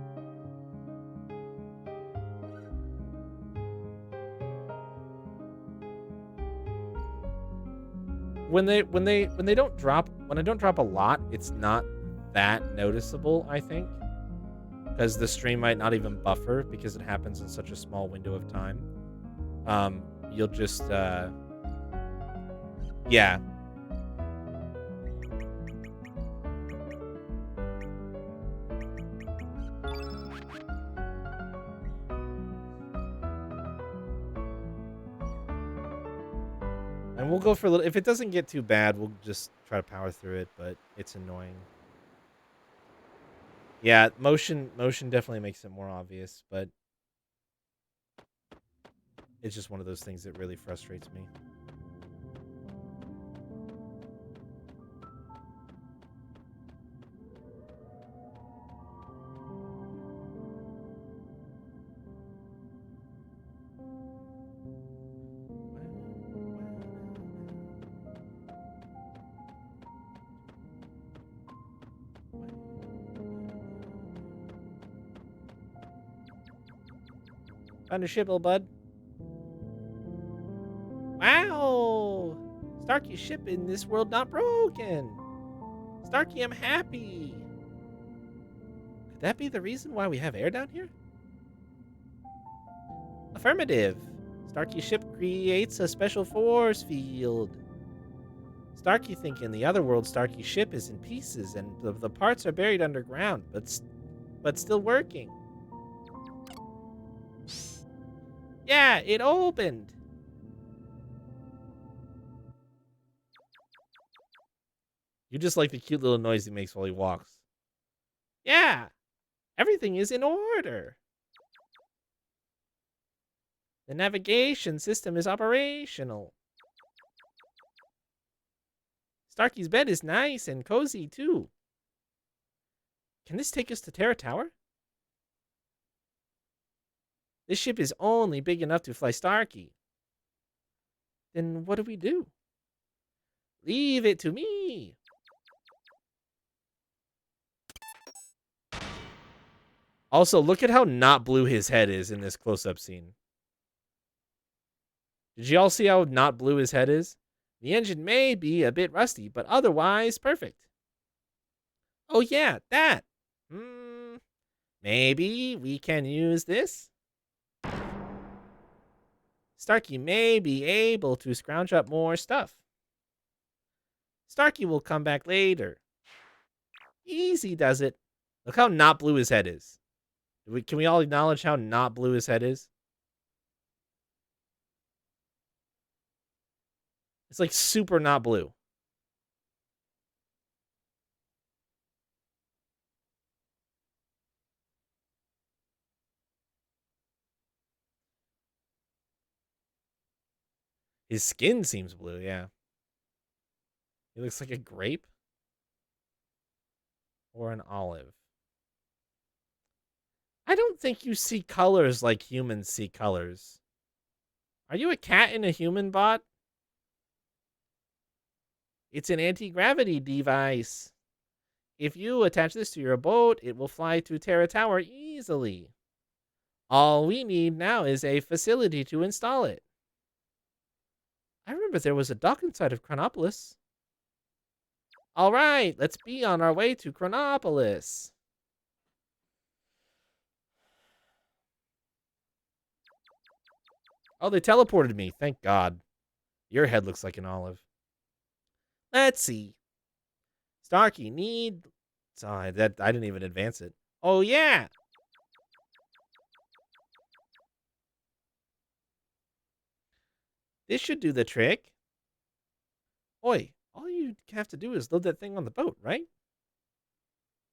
When I don't drop a lot, it's not that noticeable, I think. Because the stream might not even buffer because it happens in such a small window of time. You'll just yeah. And we'll go for a little... If it doesn't get too bad, we'll just try to power through it, but it's annoying. Yeah, motion definitely makes it more obvious, but it's just one of those things that really frustrates me. Found a ship, little bud. Wow! Starkey's ship in this world not broken. Starkey, I'm happy. Could that be the reason why we have air down here? Affirmative. Starkey's ship creates a special force field. Starkey thinking the other world Starkey's ship is in pieces and the parts are buried underground, but still working. Yeah, it opened. You just like the cute little noise he makes while he walks. Yeah, everything is in order. The navigation system is operational. Starkey's bed is nice and cozy, too. Can this take us to Terra Tower? This ship is only big enough to fly Starkey. Then what do we do? Leave it to me. Also, look at how not blue his head is in this close-up scene. Did you all see how not blue his head is? The engine may be a bit rusty, but otherwise perfect. Oh yeah, that. Maybe we can use this? Starkey may be able to scrounge up more stuff. Starkey will come back later. Easy does it. Look how not blue his head is. Can we all acknowledge how not blue his head is? It's like super not blue. His skin seems blue, yeah. He looks like a grape or an olive. I don't think you see colors like humans see colors. Are you a cat in a human bot? It's an anti-gravity device. If you attach this to your boat, it will fly to Terra Tower easily. All we need now is a facility to install it. I remember there was a dock inside of Chronopolis. All right, let's be on our way to Chronopolis. Oh, they teleported me. Thank God. Your head looks like an olive. Let's see. Starkey, need... Sorry, that I didn't even advance it. Oh, yeah. This should do the trick. Oi, all you have to do is load that thing on the boat, right?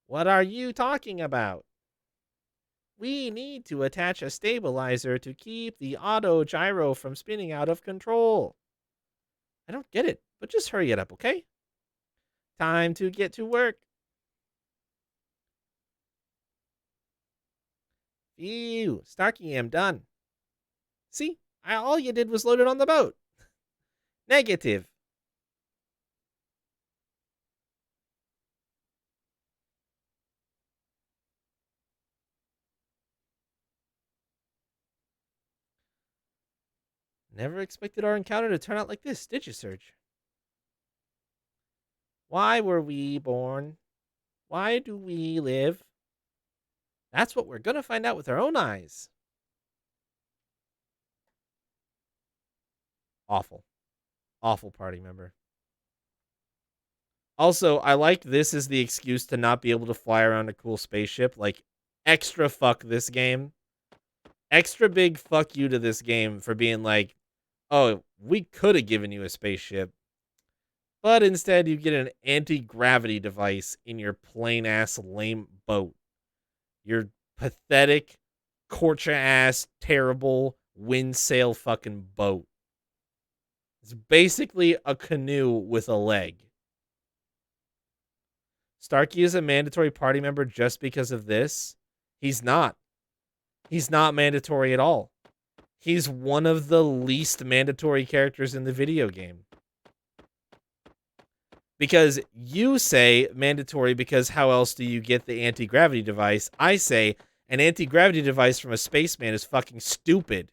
What are you talking about? We need to attach a stabilizer to keep the auto gyro from spinning out of control. I don't get it, but just hurry it up, okay? Time to get to work. Phew, Starkey, I'm done. See, all you did was load it on the boat. Negative. Never expected our encounter to turn out like this, did you, Serge? Why were we born? Why do we live? That's what we're gonna find out with our own eyes. Awful. Awful party member. Also, I like this as the excuse to not be able to fly around a cool spaceship. Like, extra fuck this game. Extra big fuck you to this game for being like, oh, we could have given you a spaceship, but instead you get an anti-gravity device in your plain-ass lame boat. Your pathetic, Korcha-ass, terrible, wind sail fucking boat. It's basically a canoe with a leg. Starkey is a mandatory party member just because of this. He's not. He's not mandatory at all. He's one of the least mandatory characters in the video game. Because you say mandatory because how else do you get the anti-gravity device? I say an anti-gravity device from a spaceman is fucking stupid.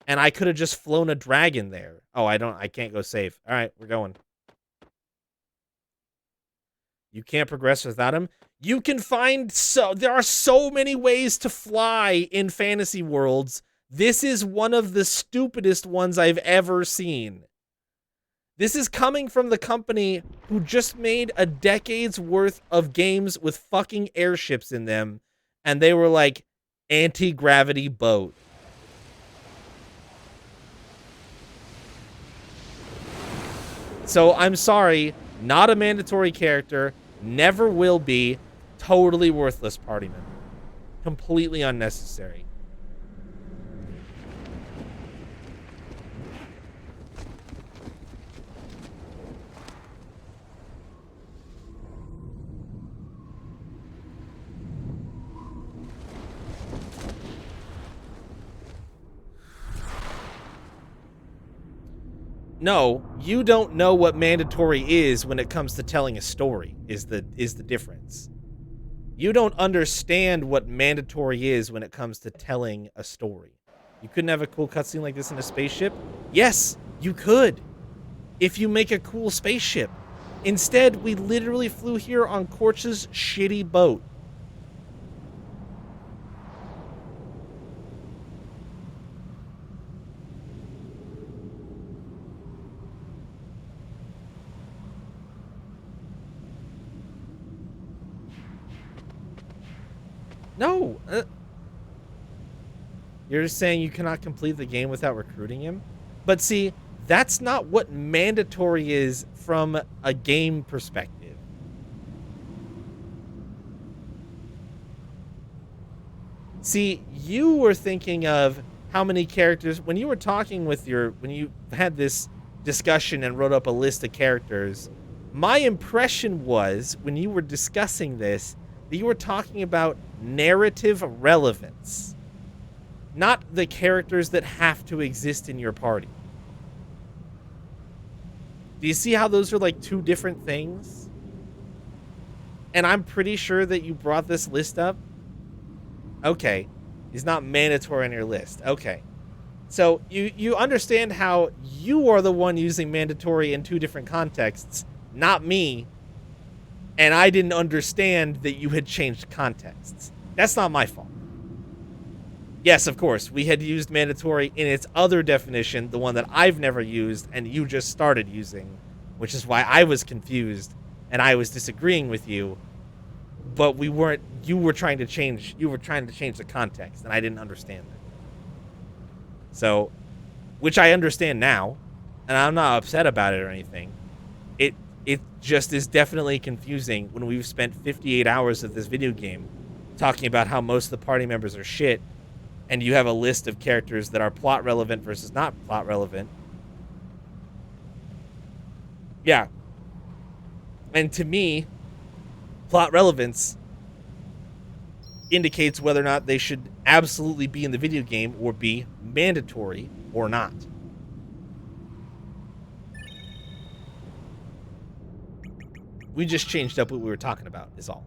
And I could have just flown a dragon there. Oh, I can't go save. All right, we're going. You can't progress without him. You can find there are so many ways to fly in fantasy worlds. This is one of the stupidest ones I've ever seen. This is coming from the company who just made a decade's worth of games with fucking airships in them, and they were like, anti-gravity boat. So I'm sorry, not a mandatory character, never will be, totally worthless party member. Completely unnecessary. No, you don't know what mandatory is when it comes to telling a story, is the difference. You don't understand what mandatory is when it comes to telling a story. You couldn't have a cool cutscene like this in a spaceship? Yes, you could. If you make a cool spaceship. Instead, we literally flew here on Korch's shitty boat. No. You're just saying you cannot complete the game without recruiting him? But see, that's not what mandatory is from a game perspective. See, you were thinking of how many characters when you were talking with when you had this discussion and wrote up a list of characters. My impression was when you were discussing this that you were talking about narrative relevance, not the characters that have to exist in your party. Do you see how those are like two different things? And I'm pretty sure that you brought this list up. Okay. He's not mandatory on your list. Okay. So you understand how you are the one using mandatory in two different contexts, not me. And I didn't understand that you had changed contexts. That's not my fault. Yes, of course, we had used mandatory in its other definition, the one that I've never used and you just started using, which is why I was confused and I was disagreeing with you. But we weren't. You were trying to change the context, and I didn't understand that. So, which I understand now, and I'm not upset about it or anything. It just is definitely confusing when we've spent 58 hours of this video game talking about how most of the party members are shit, and you have a list of characters that are plot relevant versus not plot relevant. Yeah. And to me, plot relevance indicates whether or not they should absolutely be in the video game or be mandatory or not. We just changed up what we were talking about, is all.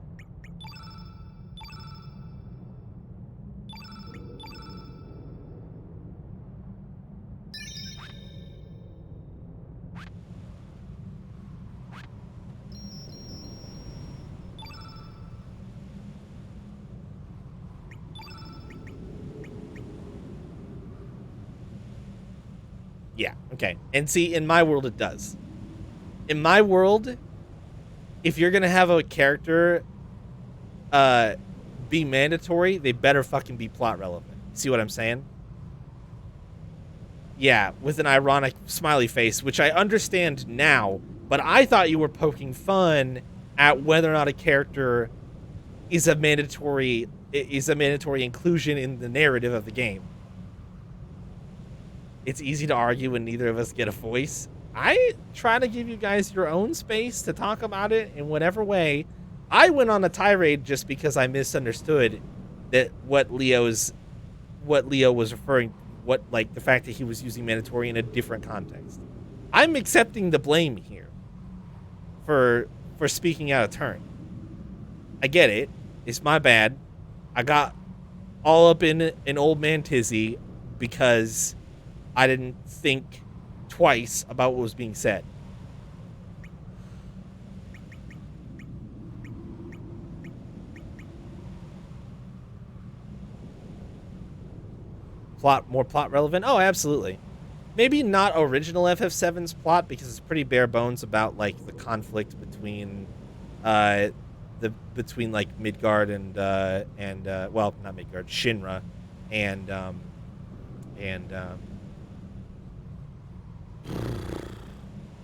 Yeah, okay. And see, in my world, it does. In my world, if you're gonna have a character be mandatory, they better fucking be plot relevant. See what I'm saying? Yeah, with an ironic smiley face, which I understand now, but I thought you were poking fun at whether or not a character is a mandatory inclusion in the narrative of the game. It's easy to argue when neither of us get a voice. I try to give you guys your own space to talk about it in whatever way. I went on a tirade just because I misunderstood that what Leo was referring, the fact that he was using mandatory in a different context. I'm accepting the blame here for speaking out of turn. I get it. It's my bad. I got all up in an old man tizzy because I didn't think twice about what was being said. More plot relevant? Oh, absolutely. Maybe not original FF7's plot because it's pretty bare bones about like the conflict between like Midgard and well, not Midgard, Shinra and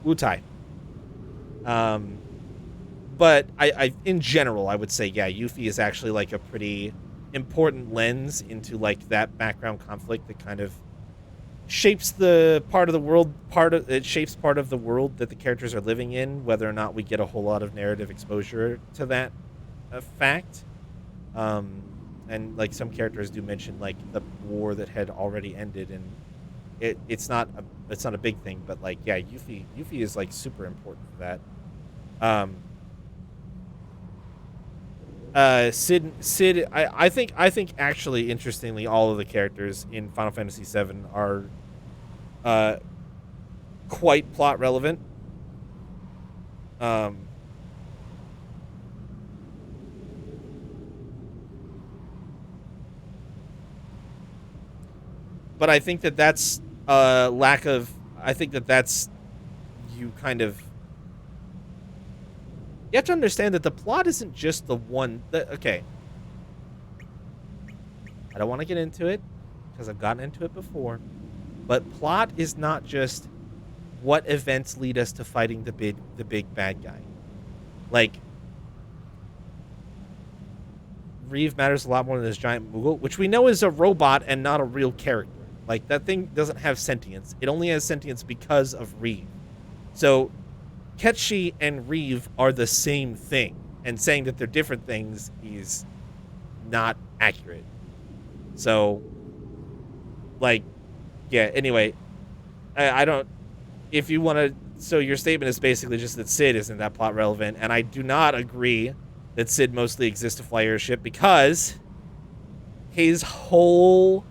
Wutai. But I in general I would say yeah, Yuffie is actually like a pretty important lens into like that background conflict that kind of shapes the part of the world it shapes part of the world that the characters are living in, whether or not we get a whole lot of narrative exposure to that fact. And like some characters do mention like the war that had already ended, and it's not a big thing, but like yeah, Yuffie is like super important for that. Sid, I think actually interestingly all of the characters in Final Fantasy VII are quite plot relevant. But I think that's lack of. I think that's you kind of. You have to understand that the plot isn't just the one. Okay. I don't want to get into it because I've gotten into it before. But plot is not just what events lead us to fighting the big bad guy. Like, Reeve matters a lot more than this giant Moogle, which we know is a robot and not a real character. Like, that thing doesn't have sentience. It only has sentience because of Reeve. So, Ketchi and Reeve are the same thing, and saying that they're different things is not accurate. So, like, yeah, anyway, I don't, if you want to, so your statement is basically just that Sid isn't that plot relevant, and I do not agree that Sid mostly exists to fly airship, because his whole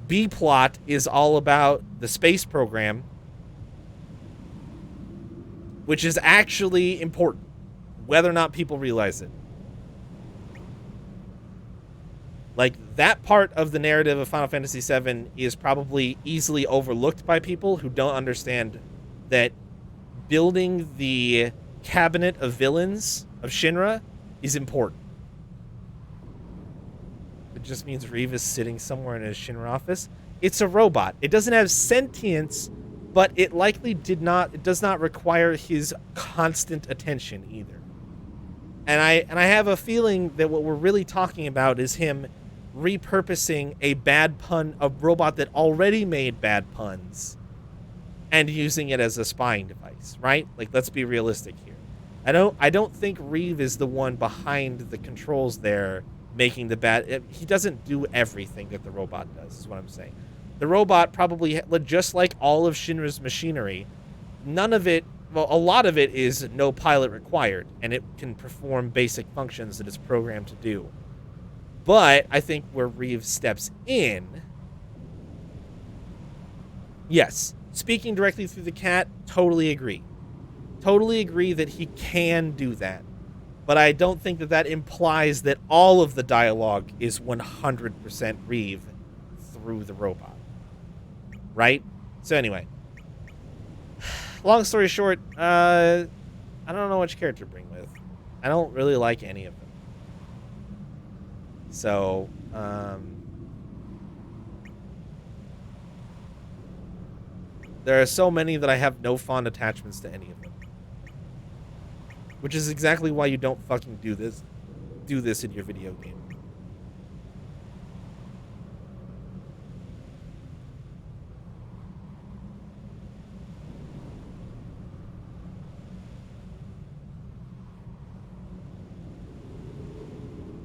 B-plot is all about the space program, which is actually important, whether or not people realize it. Like, that part of the narrative of Final Fantasy VII is probably easily overlooked by people who don't understand that building the cabinet of villains of Shinra is important. It just means Reeve is sitting somewhere in his Shinra office. It's a robot. It doesn't have sentience, but it likely does not require his constant attention either. And I have a feeling that what we're really talking about is him repurposing a robot that already made bad puns and using it as a spying device, right? Like, let's be realistic here. I don't think Reeve is the one behind the controls there making the bad. He doesn't do everything that the robot does, is what I'm saying. The robot probably, just like all of Shinra's machinery, none of it, well, a lot of it is no pilot required, and it can perform basic functions that it's programmed to do. But I think where Reeve steps in, yes, speaking directly through the cat, totally agree. Totally agree that he can do that. But I don't think that implies that all of the dialogue is 100% Reeve through the robot. Right? So anyway. Long story short, I don't know which character to bring with. I don't really like any of them. So, there are so many that I have no fond attachments to any of them. Which is exactly why you don't fucking do this in your video game.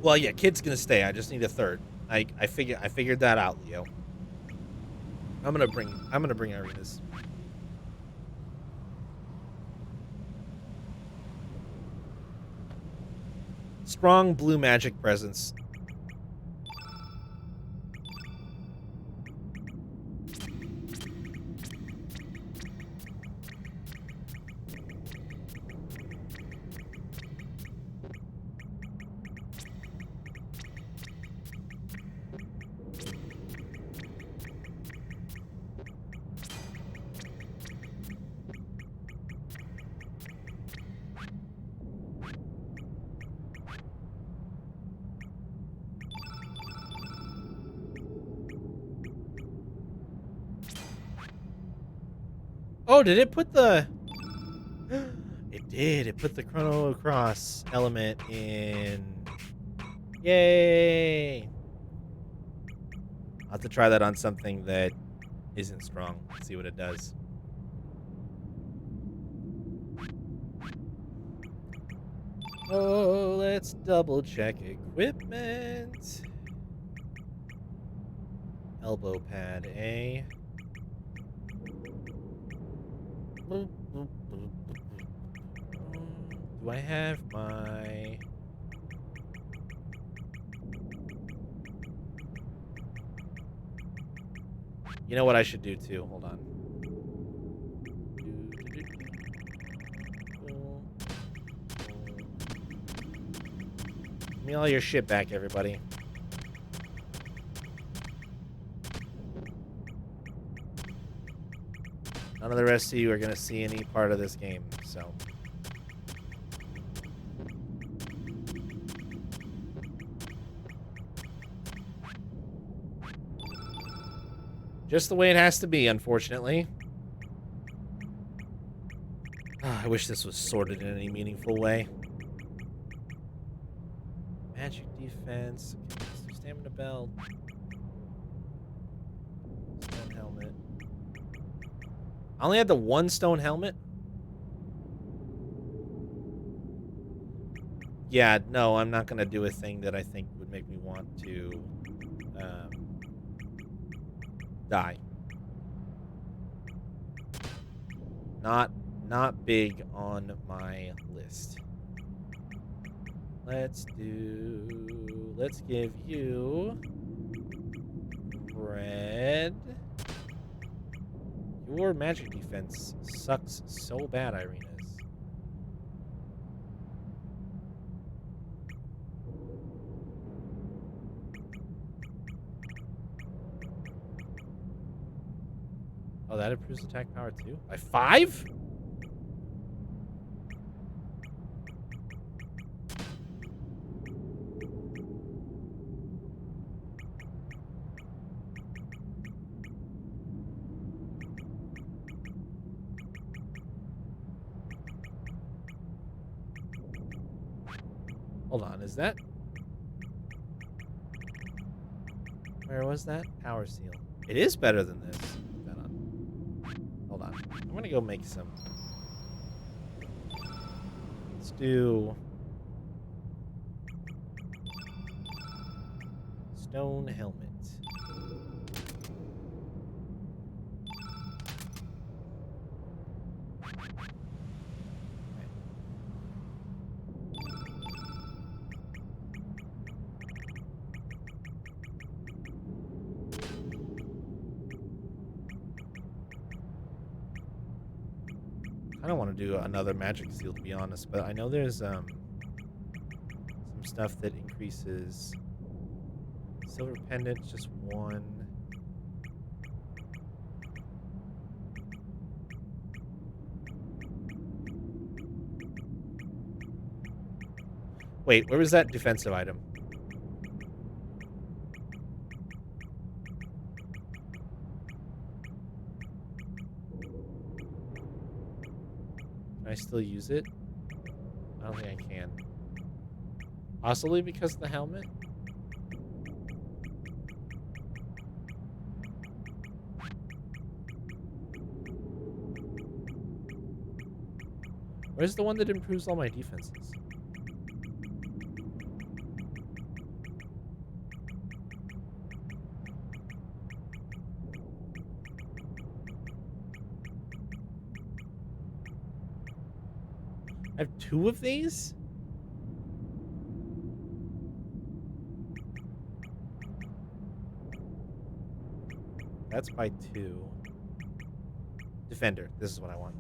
Well, yeah, Kid's gonna stay. I just need a third. I figured that out, Leo. I'm gonna bring Arenas. Strong blue magic presence. Oh, did it put the... It did. It put the Chrono Cross element in. Yay! I'll have to try that on something that isn't strong. See what it does. Oh, let's double check equipment. Elbow pad A. Do I have my... You know what I should do too? Hold on. Give me all your shit back, everybody. None of the rest of you are going to see any part of this game, so... Just the way it has to be, unfortunately. I wish this was sorted in any meaningful way. Magic defense. Okay, let's do stamina belt. Stone helmet. I only had the one stone helmet? Yeah, no, I'm not going to do a thing that I think would make me want to die. Not big on my list. Let's give you red. Your magic defense sucks so bad, Irena's. Oh, that improves attack power too? By 5? Hold on, is that... Where was that? Power seal. It is better than this. Put that on. Hold on. I'm gonna go make some. Let's do... Stone helmet. I don't want to do another magic seal, to be honest, but I know there's some stuff that increases silver pendant, just one. Wait, where was that defensive item? Can I still use it? I don't think I can. Possibly because of the helmet? Where's the one that improves all my defenses? I have 2 of these? That's by 2. Defender. This is what I want.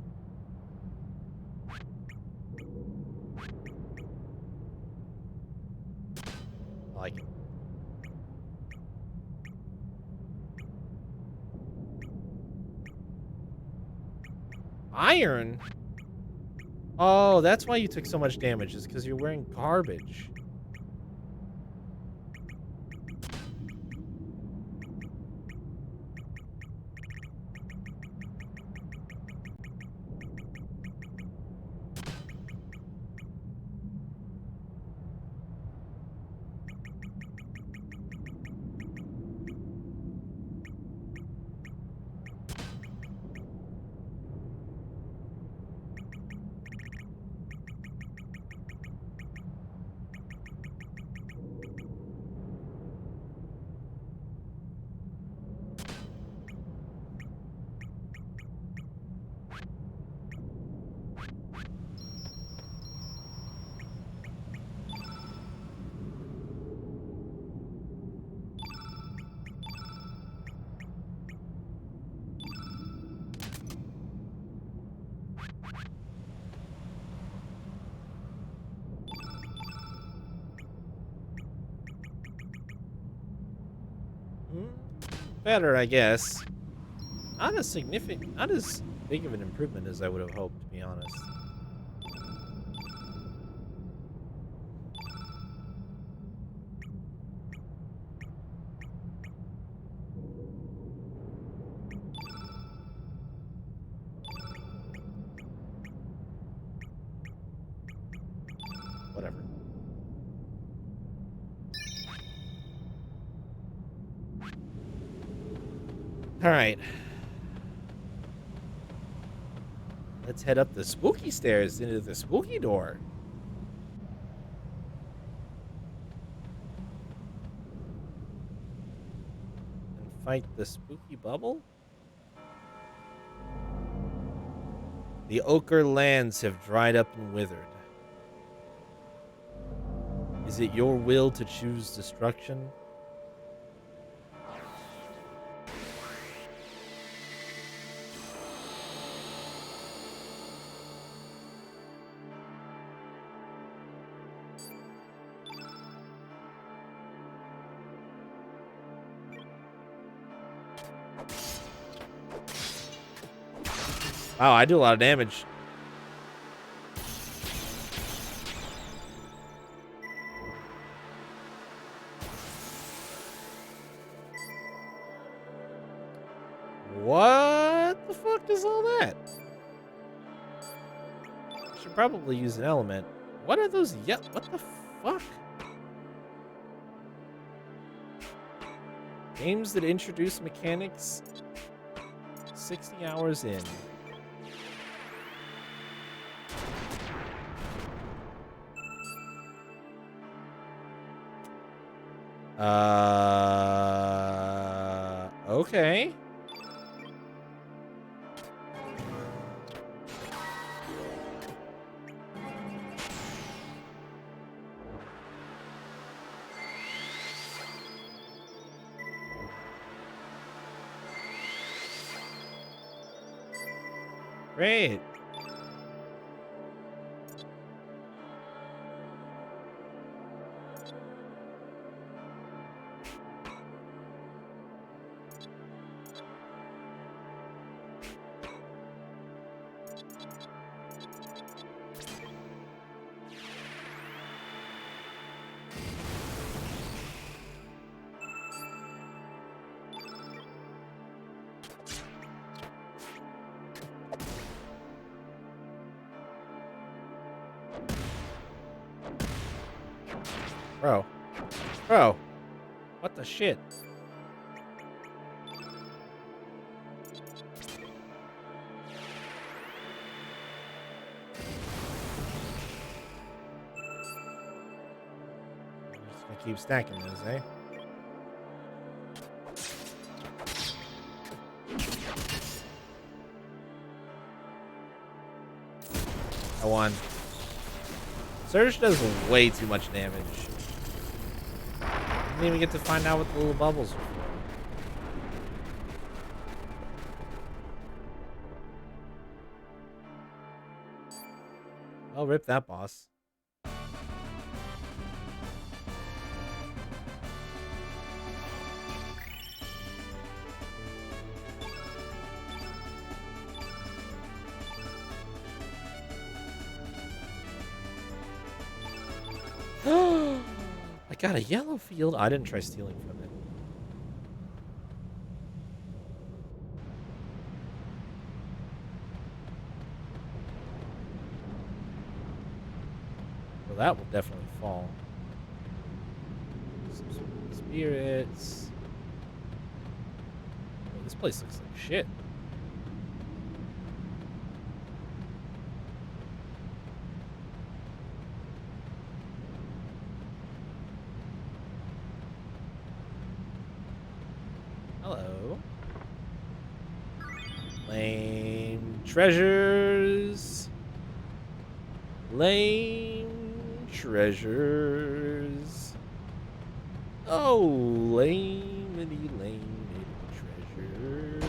I like it. Iron? Oh, that's why you took so much damage, is because you're wearing garbage. Better, I guess. Not as significant, not as big of an improvement as I would have hoped, to be honest. All right. Let's head up the spooky stairs into the spooky door. And fight the spooky bubble? The ochre lands have dried up and withered. Is it your will to choose destruction? Wow, I do a lot of damage. What the fuck is all that? I should probably use an element. What are those? What the fuck? Games that introduce mechanics 60 hours in. Okay. Great. Bro. Bro. What the shit? I'm just gonna keep stacking those, eh? I won. Surge does way too much damage. Didn't even get to find out what the little bubbles are for. I'll rip that boss. I got a yellow field. I didn't try stealing from it. Well, that will definitely fall. Some spirits. Oh, this place looks like shit. Hello. Lame treasures. Lame treasures. Oh, lamity treasures.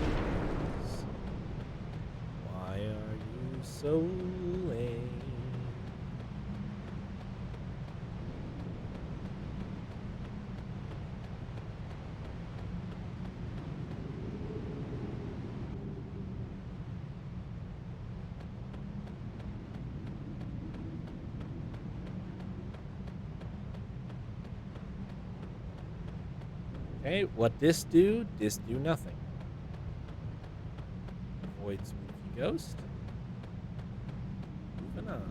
Why are you so lame? Okay, what this do? This do nothing. Avoid spooky ghost. Moving on.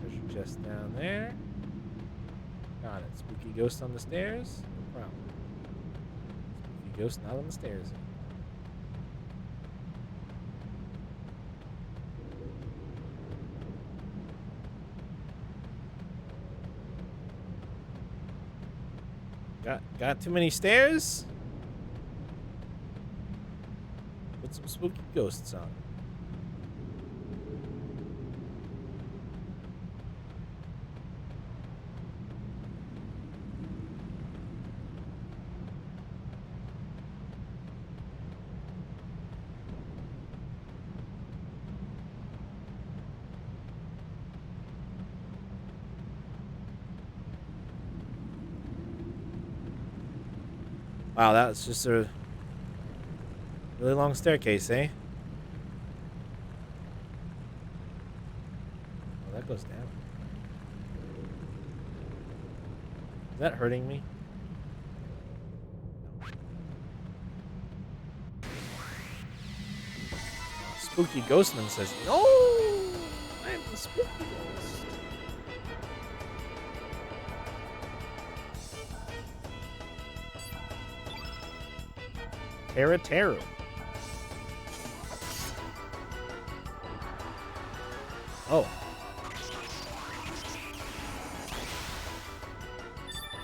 Treasure chest down there. Got it. Spooky ghost on the stairs? No problem. Spooky ghost not on the stairs anymore. Got too many stairs? Put some spooky ghosts on. Wow, that's just a really long staircase, eh? Oh, that goes down. Is that hurting me? Spooky Ghostman says, no! I'm the spooky ghost. Terra. Oh.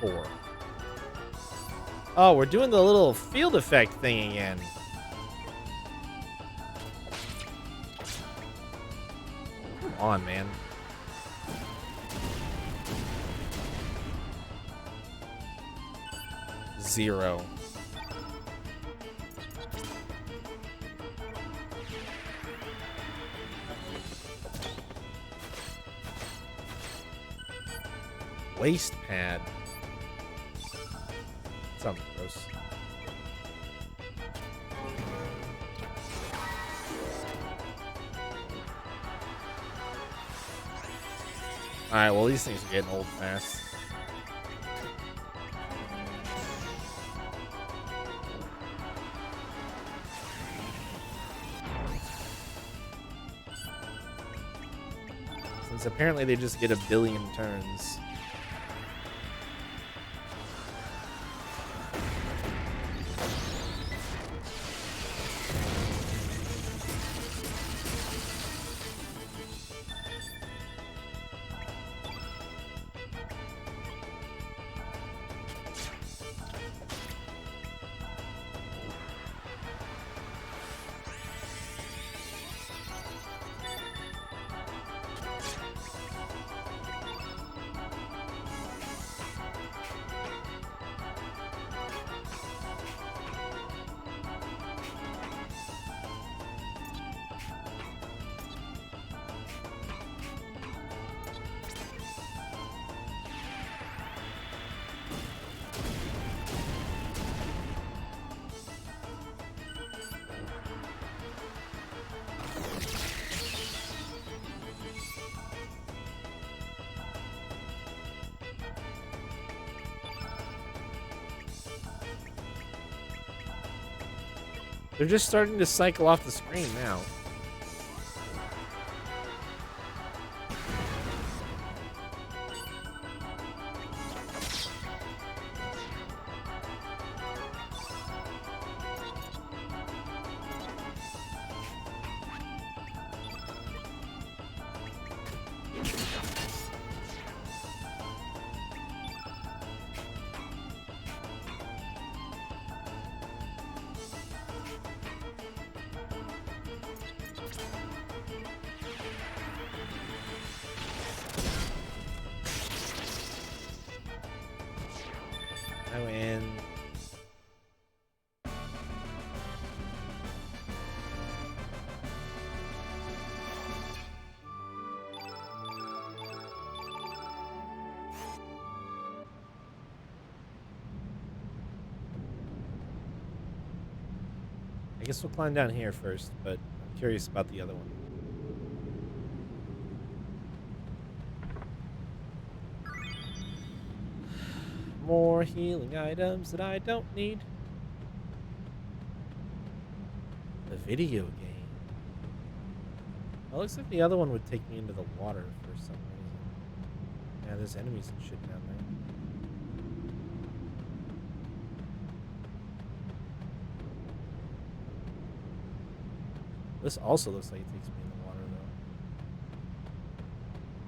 4. Oh, we're doing the little field effect thing again. Come on, man. Zero. Waist pad. Sounds gross. Alright, well, these things are getting old fast. Since apparently they just get a billion turns. They're just starting to cycle off the screen now. I win. I guess we'll climb down here first, but I'm curious about the other one. More healing items that I don't need. The video game. Well, it looks like the other one would take me into the water for some reason. Yeah, there's enemies and shit down there. This also looks like it takes me in the water,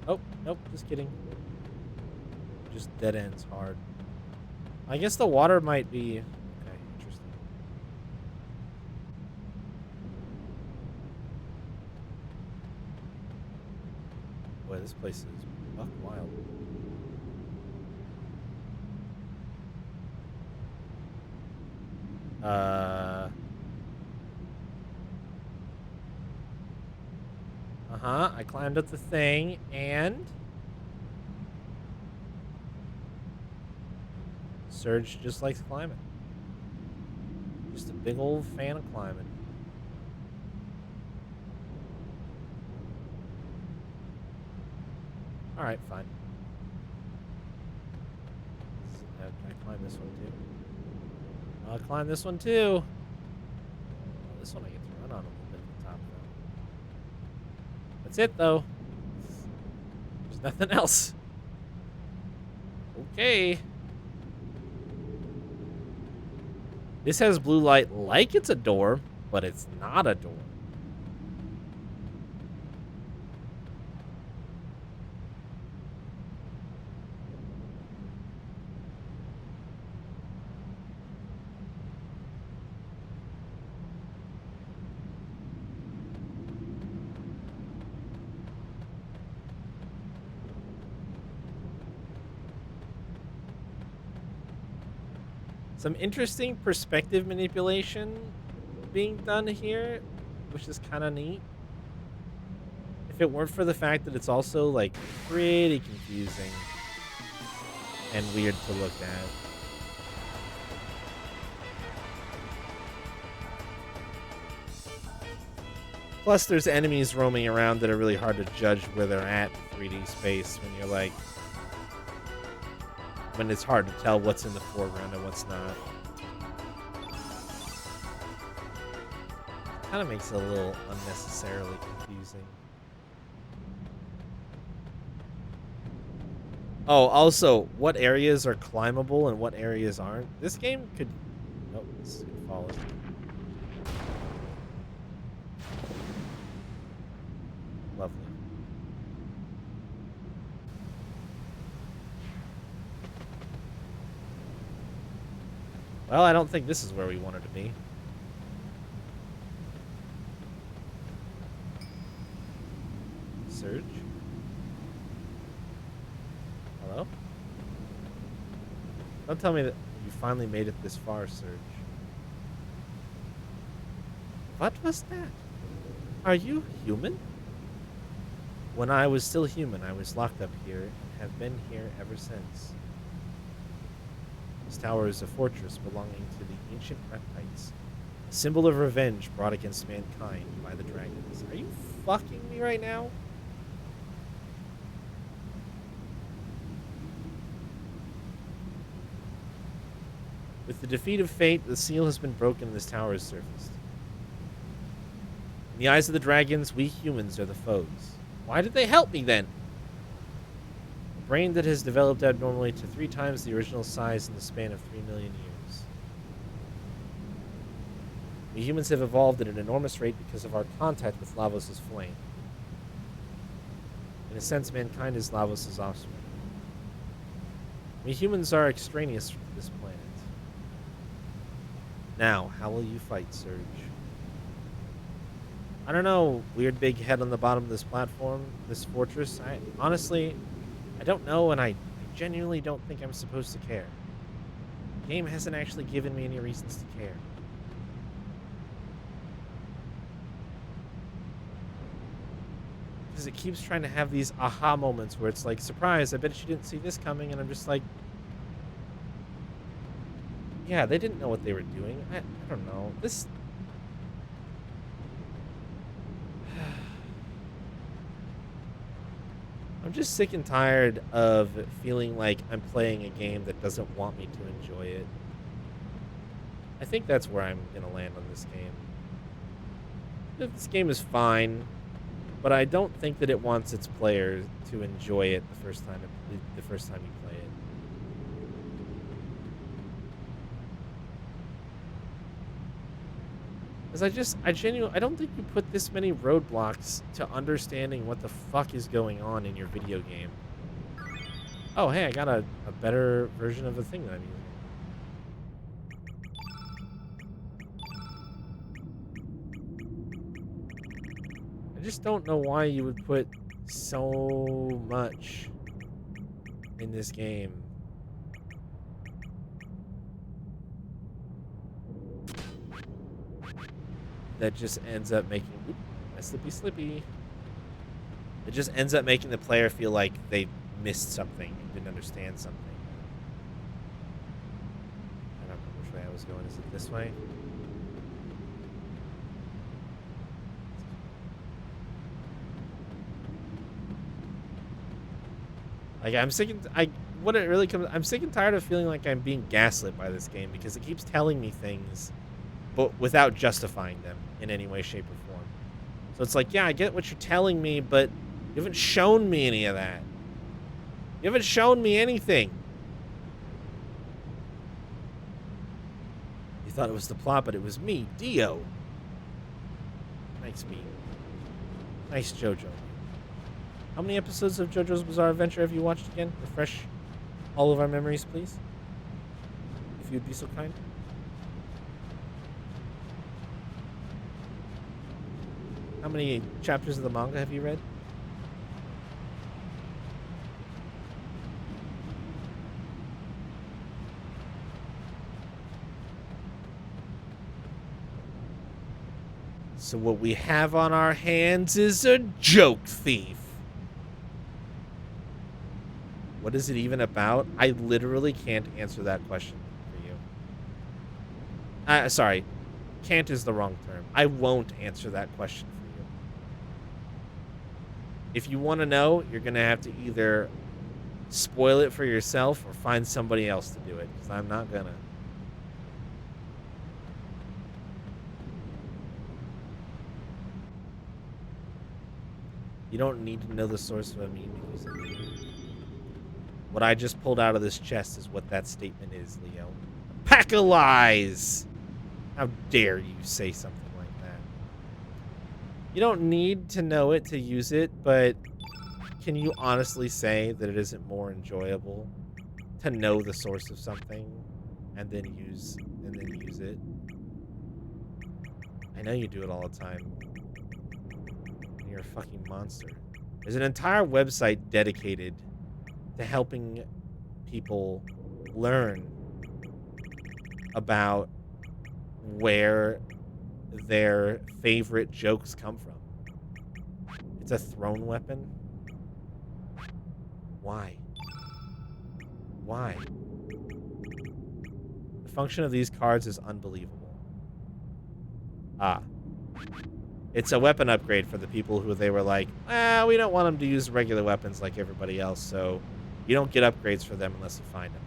though. Oh, nope, just kidding. Just dead ends hard. I guess the water might be... Okay, interesting. Boy, this place is buck wild. I climbed up the thing, and... Surge just likes climbing. Just a big old fan of climbing. Alright, fine. Can I climb this one too? I'll climb this one too. Oh, this one I get to run on a little bit at the top though. That's it though. There's nothing else. Okay. This has blue light like it's a door, but it's not a door. Some interesting perspective manipulation being done here, which is kind of neat. If it weren't for the fact that it's also like pretty confusing and weird to look at. Plus, there's enemies roaming around that are really hard to judge where they're at in 3D space when you're like... when it's hard to tell what's in the foreground and what's not. Kind of makes it a little unnecessarily confusing. Oh, also, what areas are climbable and what areas aren't? This game could... Nope, this is going to fall. Lovely. Well, I don't think this is where we wanted to be. Surge? Hello? Don't tell me that you finally made it this far, Surge. What was that? Are you human? When I was still human, I was locked up here and have been here ever since. This tower is a fortress belonging to the ancient reptiles, a symbol of revenge brought against mankind by the dragons. Are you fucking me right now? With the defeat of fate, the seal has been broken and this tower has surfaced. In the eyes of the dragons, we humans are the foes. Why did they help me then? A brain that has developed abnormally to 3 times the original size in the span of 3 million years. We humans have evolved at an enormous rate because of our contact with Lavos' flame. In a sense, mankind is Lavos' offspring. We humans are extraneous to this planet. Now, how will you fight, Surge? I don't know, weird big head on the bottom of this platform, this fortress. Honestly, I don't know, and I genuinely don't think I'm supposed to care. The game hasn't actually given me any reasons to care. Because it keeps trying to have these aha moments where it's like, surprise, I bet you didn't see this coming, and I'm just like, yeah, they didn't know what they were doing. I don't know. This... I'm just sick and tired of feeling like I'm playing a game that doesn't want me to enjoy it. I think that's where I'm going to land on this game. This game is fine, but I don't think that it wants its players to enjoy it the first time you play it. Because I don't think you put this many roadblocks to understanding what the fuck is going on in your video game. Oh, hey, I got a better version of the thing that I'm using. just don't know why you would put so much in this game. That just ends up making... Oop, slippy. It just ends up making the player feel like they missed something, didn't understand something. I don't know which way I was going. Is it this way? Like, I'm sick and I'm sick and tired of feeling like I'm being gaslit by this game because it keeps telling me things, but without justifying them in any way, shape, or form. So it's like, yeah, I get what you're telling me, but you haven't shown me any of that. You haven't shown me anything. You thought it was the plot, but it was me, Dio. Nice me. Nice JoJo. How many episodes of JoJo's Bizarre Adventure have you watched again? Refresh all of our memories, please. If you'd be so kind. How many chapters of the manga have you read? So what we have on our hands is a joke thief. What is it even about? I literally can't answer that question for you. Sorry. Can't is the wrong term. I won't answer that question for you. If you want to know, you're going to have to either spoil it for yourself or find somebody else to do it, because I'm not going to. You don't need to know the source of a meme to use it. What I just pulled out of this chest is what that statement is, Leo. A pack of lies! How dare you say something like that? You don't need to know it to use it, but can you honestly say that it isn't more enjoyable to know the source of something and then use it? I know you do it all the time. You're a fucking monster. There's an entire website dedicated to helping people learn about where their favorite jokes come from. It's a thrown weapon. Why? Why? The function of these cards is unbelievable. Ah. It's a weapon upgrade for the people who they were like, we don't want them to use regular weapons like everybody else, so you don't get upgrades for them unless you find them.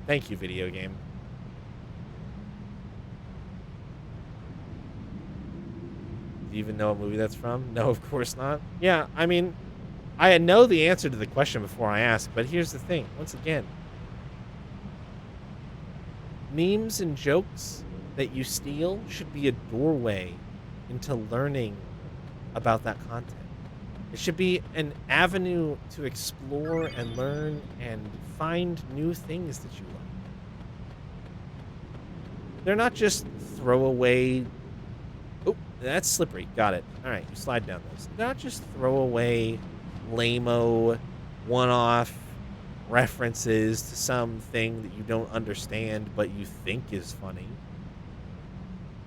Thank you, video game. Do you even know what movie that's from? No, of course not. Yeah, I mean, I know the answer to the question before I ask, but here's the thing. Once again, memes and jokes that you steal should be a doorway into learning about that content. It should be an avenue to explore and learn and find new things that you like. They're not just throwaway... Oh, that's slippery. Got it. All right, you slide down those. They're not just throwaway, lame-o, one-off references to something that you don't understand but you think is funny.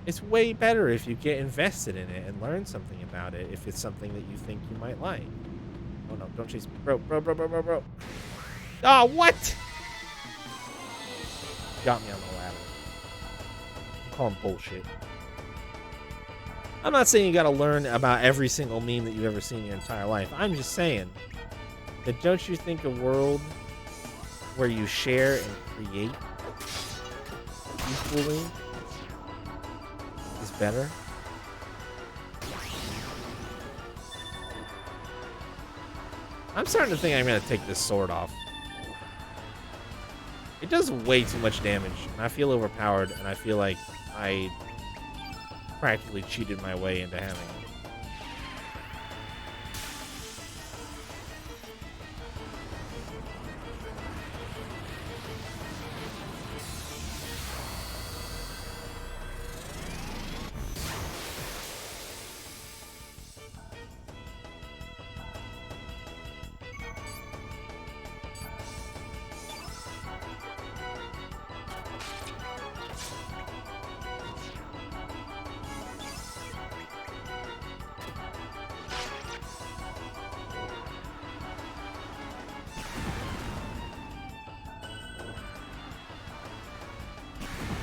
It's way better if you get invested in it and learn something about it if it's something that you think you might like. Oh no, don't chase me. Bro. Oh, what? Got me on the ladder. I'm calling bullshit. I'm not saying you gotta learn about every single meme that you've ever seen in your entire life. I'm just saying that don't you think a world where you share and create equally is better? I'm starting to think I'm going to take this sword off. It does way too much damage, and I feel overpowered, and I feel like I practically cheated my way into having it.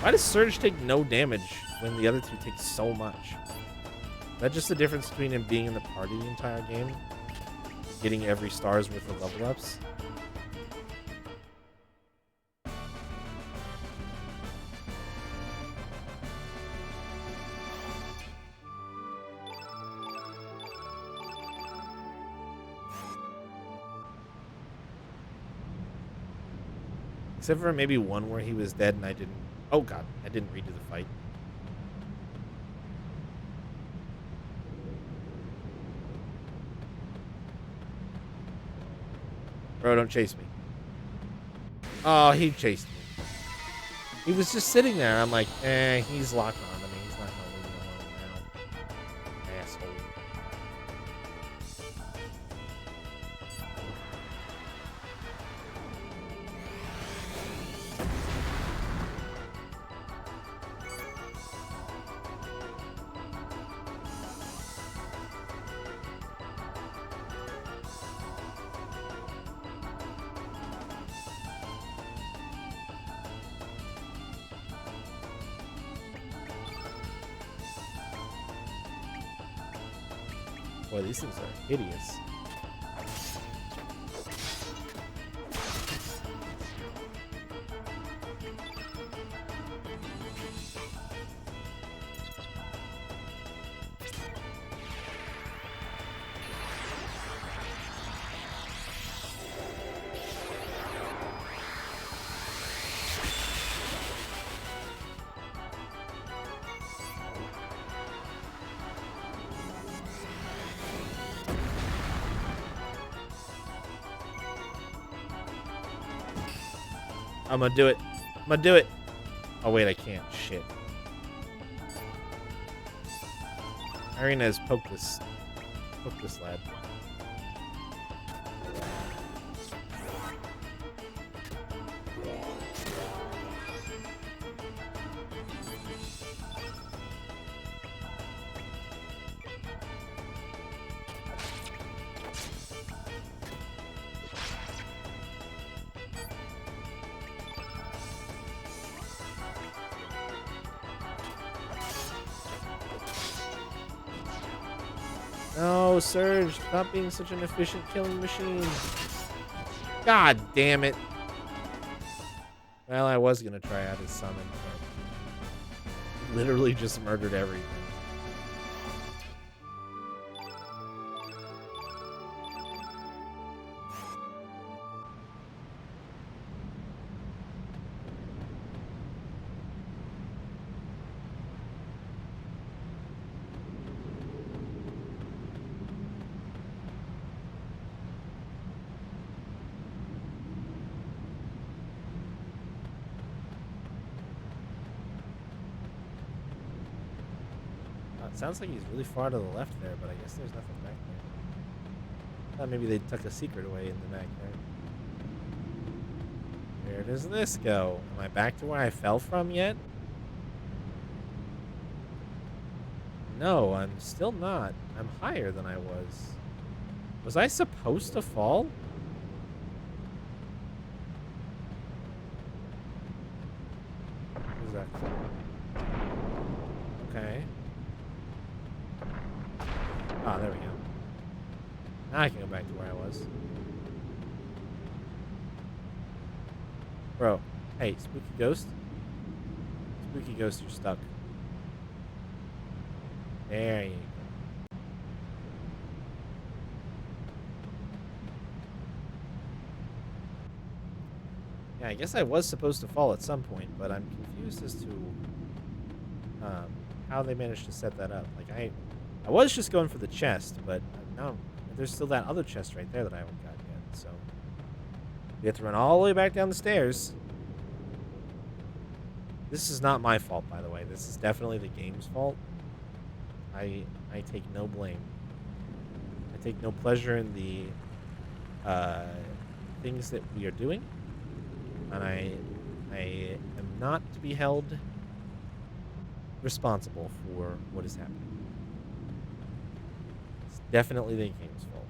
Why does Surge take no damage when the other two take so much? Is that just the difference between him being in the party the entire game? Getting every star's worth of level ups? Except for maybe one where he was dead and I didn't... Oh god, I didn't redo the fight. Bro, don't chase me. Oh, he chased me. He was just sitting there. I'm like, he's locked on to me. He's not going to leave me alone now. Asshole. Boy, these things are hideous. I'm gonna do it. I'm gonna do it. Oh, wait, I can't. Shit. Irina has poked this lad. No, Surge, stop being such an efficient killing machine. God damn it. Well, I was gonna try out his summon, but literally just murdered everything. Sounds like he's really far to the left there, but I guess there's nothing back there. Thought maybe they tuck a secret away in the back there. Where does this go? Am I back to where I fell from yet? No, I'm still not. I'm higher than I was. Was I supposed to fall? What is that? Okay. Ah, there we go. Now I can go back to where I was. Bro, hey, Spooky Ghost. Spooky Ghost, you're stuck. There you go. Yeah, I guess I was supposed to fall at some point, but I'm confused as to how they managed to set that up. Like, I was just going for the chest, but no, there's still that other chest right there that I haven't got yet, so we have to run all the way back down the stairs. This is not my fault, by the way. This is definitely the game's fault. I take no blame. I take no pleasure in the things that we are doing, and I am not to be held responsible for what is happening. It's definitely the game's fault.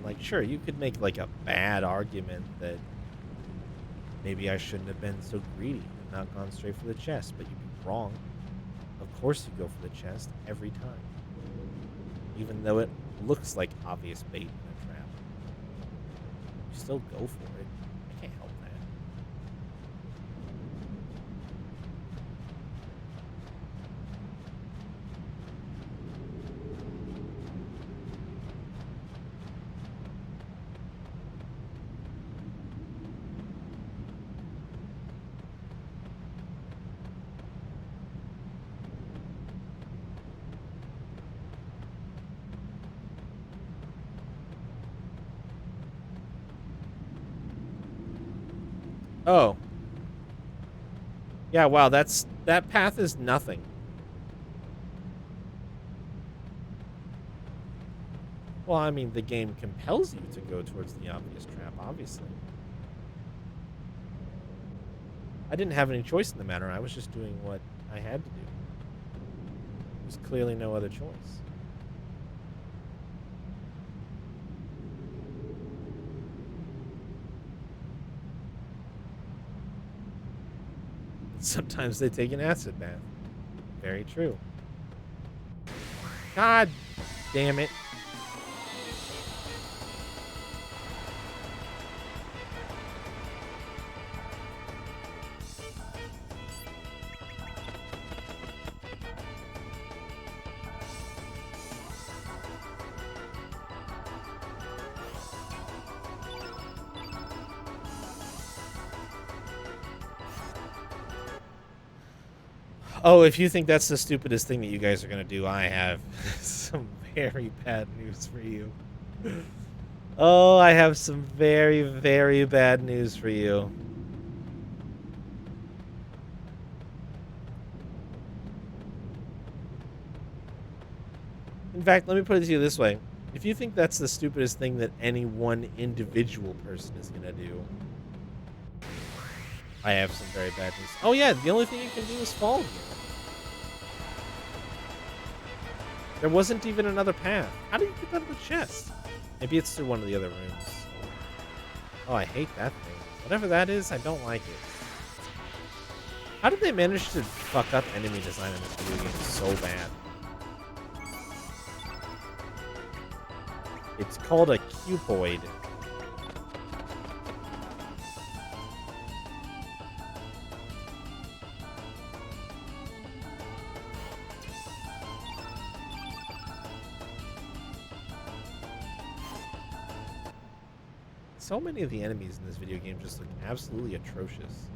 Like, sure, you could make like a bad argument that maybe I shouldn't have been so greedy and not gone straight for the chest, but you'd be wrong. Of course you go for the chest every time. Even though it looks like obvious bait in a trap. You still go for it. I can't help that. Oh. Yeah, wow, that path is nothing. Well, I mean, the game compels you to go towards the obvious trap, obviously. I didn't have any choice in the matter. I was just doing what I had to do. There's clearly no other choice. Sometimes they take an acid bath. Very true. God damn it. Oh, if you think that's the stupidest thing that you guys are going to do, I have some very bad news for you. Oh, I have some very, very bad news for you. In fact, let me put it to you this way. If you think that's the stupidest thing that any one individual person is going to do, I have some very bad news. Oh, yeah, the only thing you can do is fall here. There wasn't even another path. How do you get out of the chest? Maybe it's through one of the other rooms. Oh, I hate that thing. Whatever that is, I don't like it. How did they manage to fuck up enemy design in this video game so bad? It's called a cuboid. So many of the enemies in this video game just look absolutely atrocious.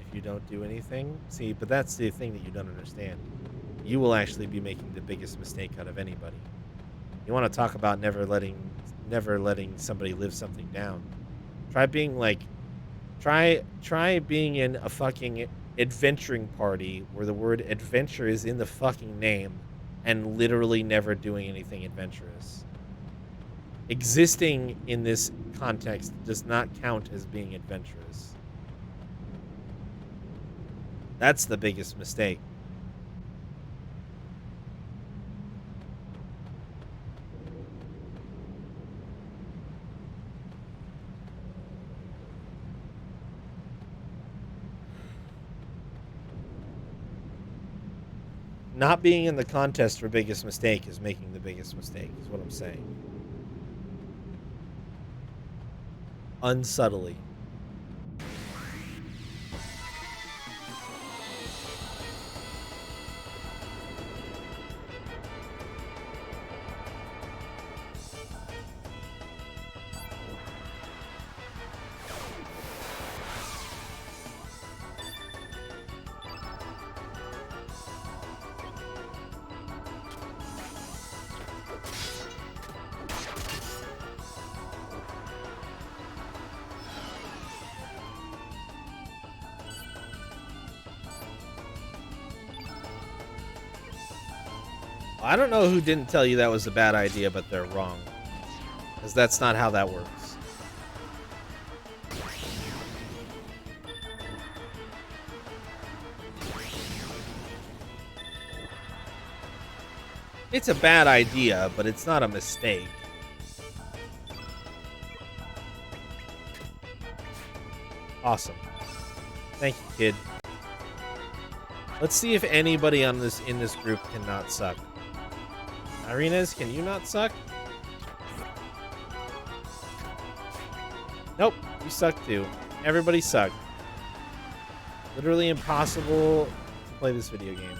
If you don't do anything, see, but that's the thing that you don't understand. You will actually be making the biggest mistake out of anybody. You want to talk about never letting somebody live something down. Try being like, try being in a fucking adventuring party where the word adventure is in the fucking name and literally never doing anything adventurous. Existing in this context does not count as being adventurous. That's the biggest mistake. Not being in the contest for biggest mistake is making the biggest mistake, is what I'm saying. Unsubtly. I don't know who didn't tell you that was a bad idea, but they're wrong. Because that's not how that works. It's a bad idea, but it's not a mistake. Awesome. Thank you, kid. Let's see if anybody in this group cannot suck. Irina's, can you not suck? Nope, you suck too. Everybody sucked. Literally impossible to play this video game.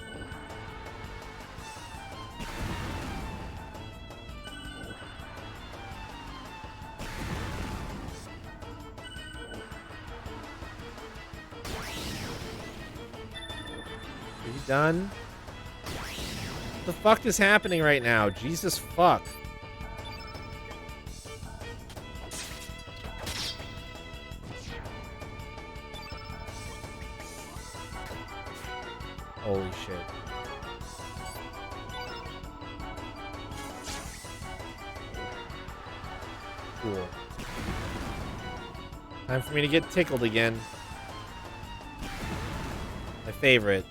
Are you done? What the fuck is happening right now? Jesus fuck. Holy shit. Cool. Time for me to get tickled again. My favorite.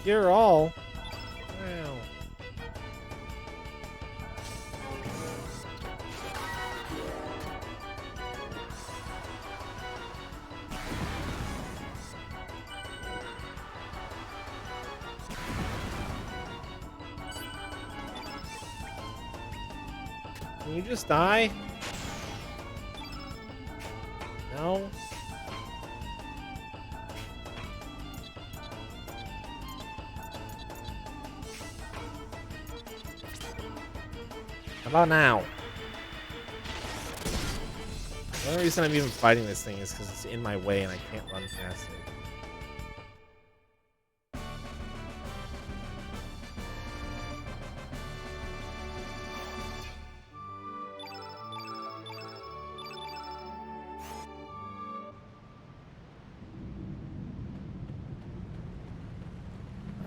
You're all. Wow. Can you just die? No? How about now? The only reason I'm even fighting this thing is because it's in my way and I can't run past it.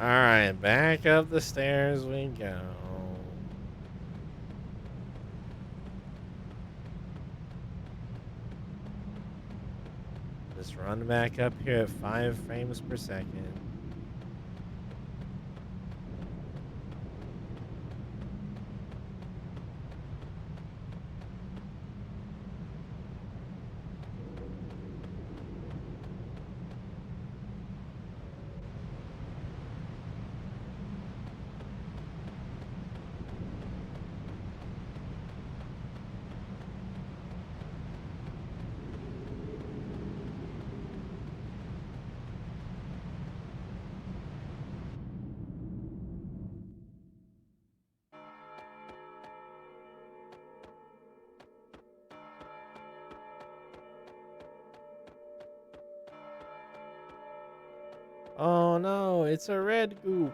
Alright, back up the stairs we go. Just run back up here at 5 frames per second. Oh no, it's a red goop.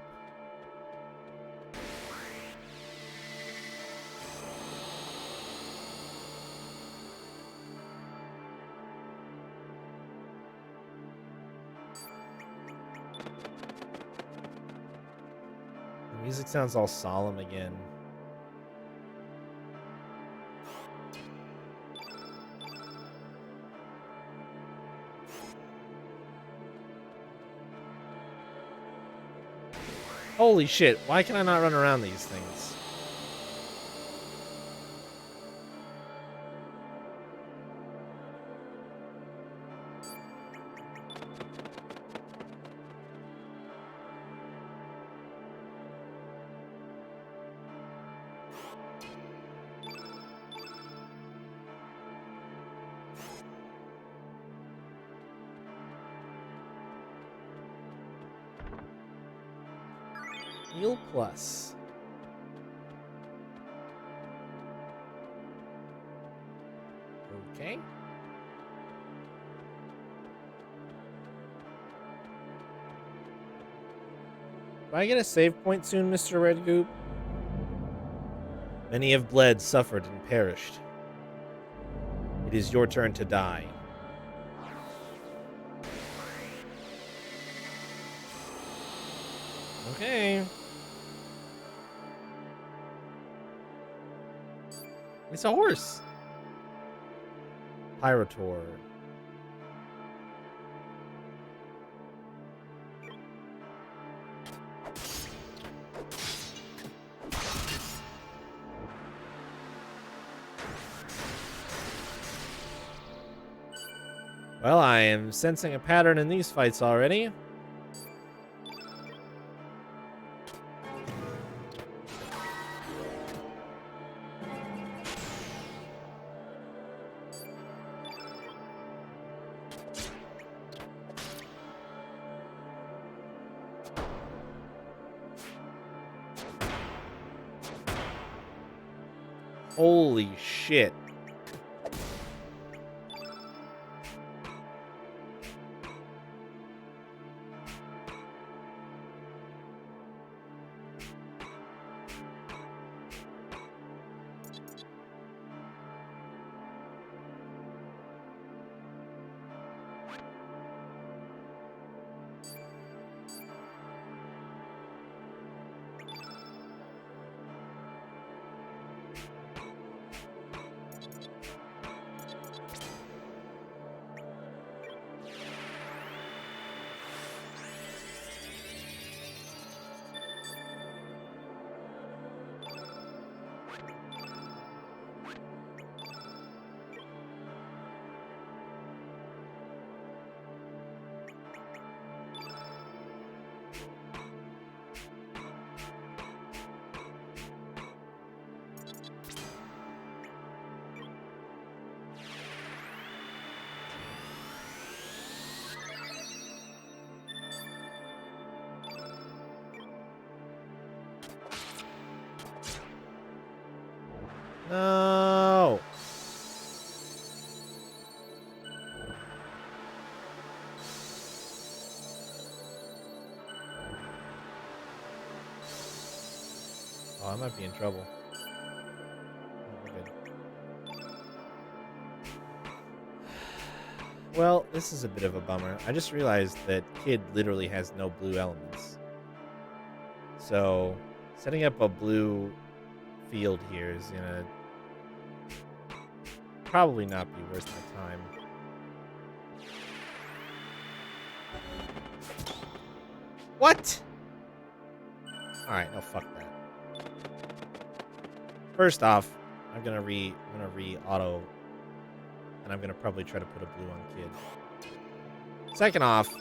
The music sounds all solemn again. Holy shit, why can I not run around these things? Heal plus. Okay. Do I get a save point soon, Mr. Red Goop? Many have bled, suffered, and perished. It is your turn to die. Okay. It's a horse. Pyrotor. Well, I am sensing a pattern in these fights already. Holy shit. No. Oh, I might be in trouble. Oh, we're good. Well, this is a bit of a bummer. I just realized that Kid literally has no blue elements. So, setting up a blue field here is gonna probably not be worth my time. What? Alright, no, fuck that. First off, I'm gonna re-auto, and I'm gonna probably try to put a blue on Kid. Second off,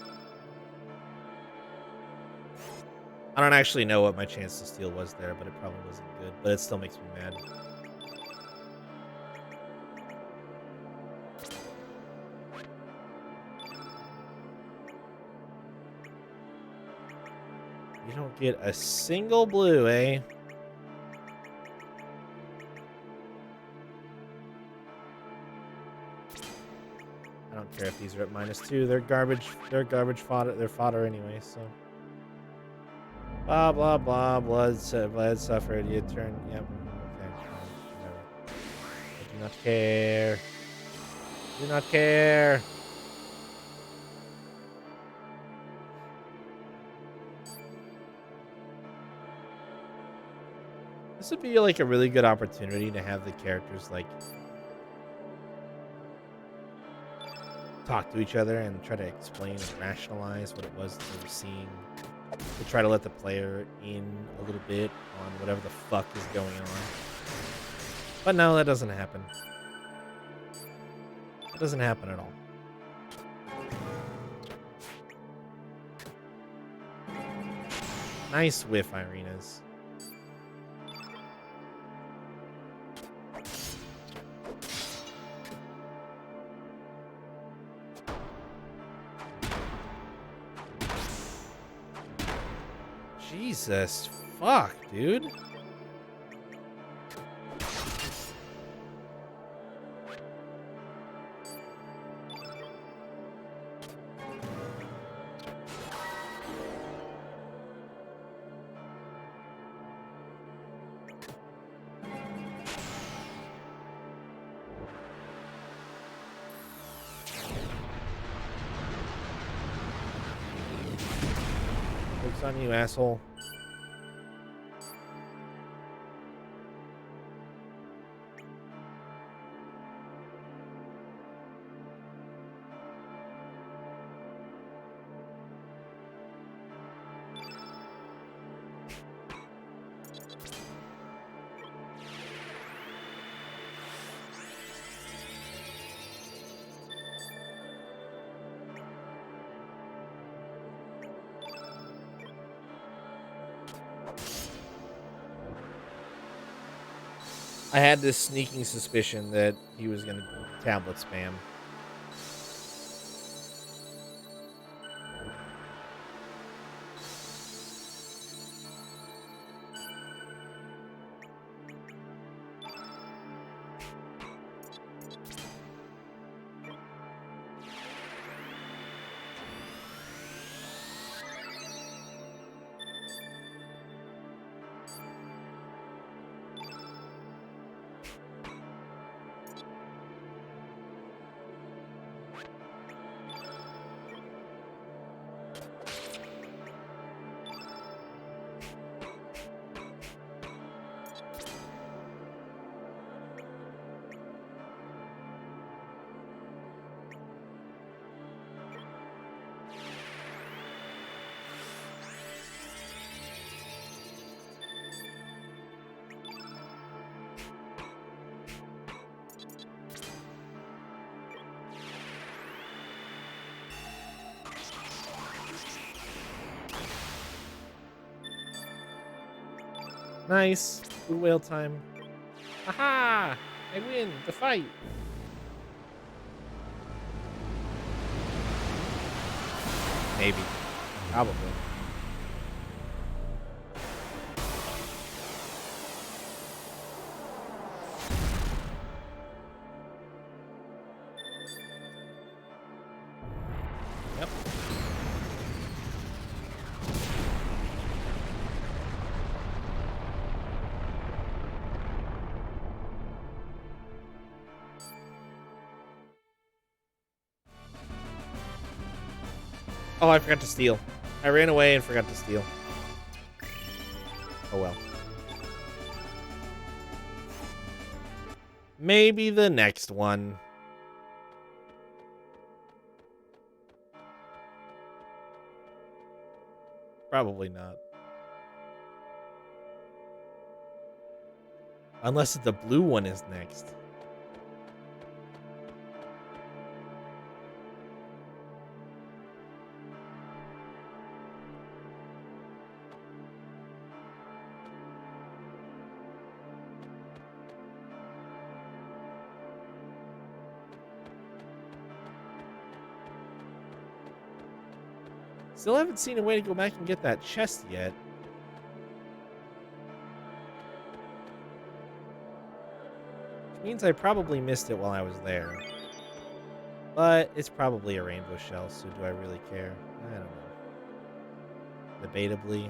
I don't actually know what my chance to steal was there, but it probably wasn't good. But it still makes me mad. You don't get a single blue, eh? I don't care if these are at -2. They're garbage. They're garbage fodder. They're fodder anyway. So. Blah blah blah. Blood suffered. You turn. Yep. Okay. Whatever. I do not care. Do not care. This would be like a really good opportunity to have the characters like talk to each other and try to explain and rationalize what it was that they were seeing, to try to let the player in a little bit on whatever the fuck is going on. But no, that doesn't happen. It doesn't happen at all. Nice whiff, Irina's. Jesus, fuck, dude. Joke's on you, asshole. I had this sneaking suspicion that he was going to tablet spam. Nice. Blue whale time. Aha! I win the fight. Maybe. Probably. Yep. Oh, I forgot to steal. I ran away and forgot to steal. Oh well. Maybe the next one. Probably not. Unless the blue one is next. Still haven't seen a way to go back and get that chest yet. Which means I probably missed it while I was there. But it's probably a rainbow shell, so do I really care? I don't know. Debatably.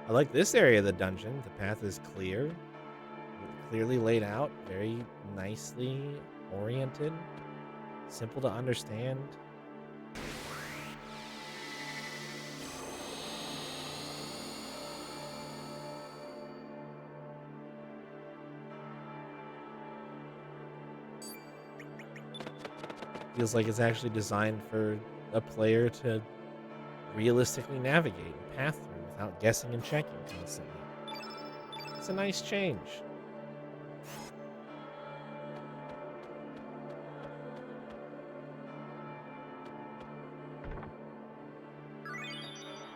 I like this area of the dungeon. The path is clear. Clearly laid out. Very nicely oriented. Simple to understand. Feels like it's actually designed for a player to realistically navigate and path through without guessing and checking constantly. It's a nice change.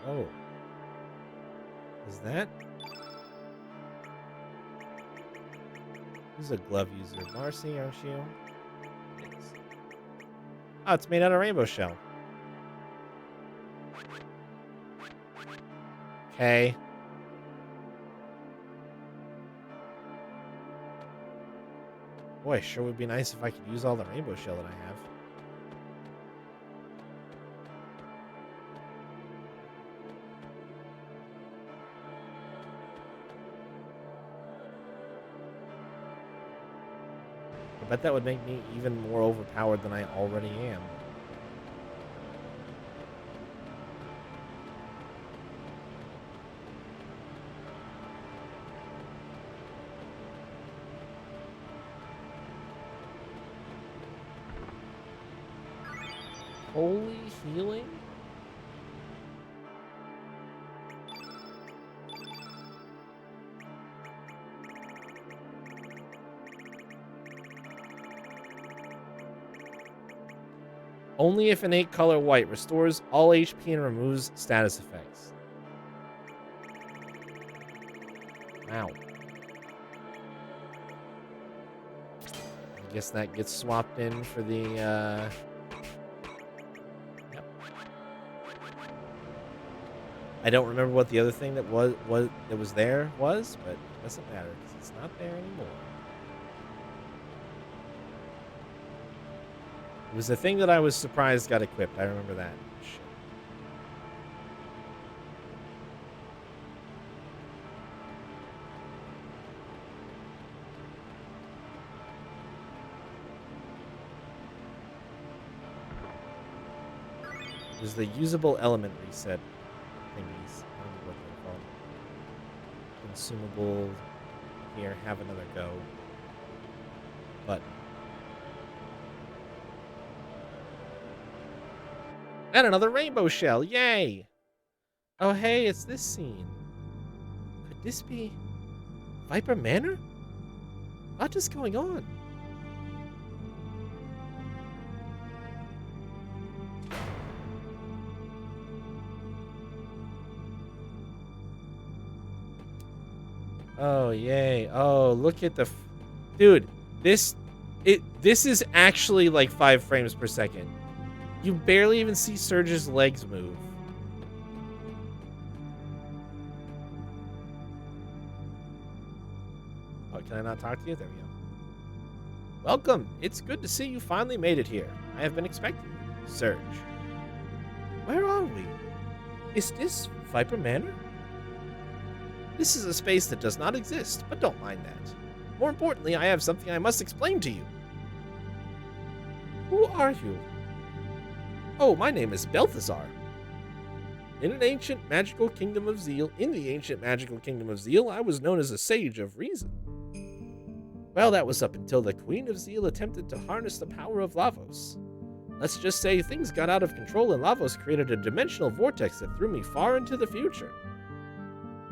Oh. Is that? Who's a glove user? Marcy, aren't you? Yes. Oh, it's made out of rainbow shell. Okay. Boy, sure would be nice if I could use all the rainbow shell that I have. I bet that would make me even more overpowered than I already am. Holy healing? Only if innate color white restores all HP and removes status effects. Wow. I guess that gets swapped in for the, Yep. I don't remember what the other thing that was there was, but it doesn't matter because it's not there anymore. It was the thing that I was surprised got equipped. I remember that. Shit. It was the usable element reset thingies. I don't know what they're called. Consumable. Here, have another go. But. And another rainbow shell. Yay! Oh, hey, it's this scene. Could this be Viper Manor? What is going on? Oh, yay. Oh, look at the... Dude, this is actually like 5 frames per second. You barely even see Surge's legs move. Oh, can I not talk to you? There we go. Welcome. It's good to see you finally made it here. I have been expecting you. Surge. Where are we? Is this Viper Manor? This is a space that does not exist, but don't mind that. More importantly, I have something I must explain to you. Who are you? Oh, my name is Balthazar. In the ancient magical kingdom of Zeal, I was known as a sage of reason. Well, that was up until the Queen of Zeal attempted to harness the power of Lavos. Let's just say things got out of control and Lavos created a dimensional vortex that threw me far into the future.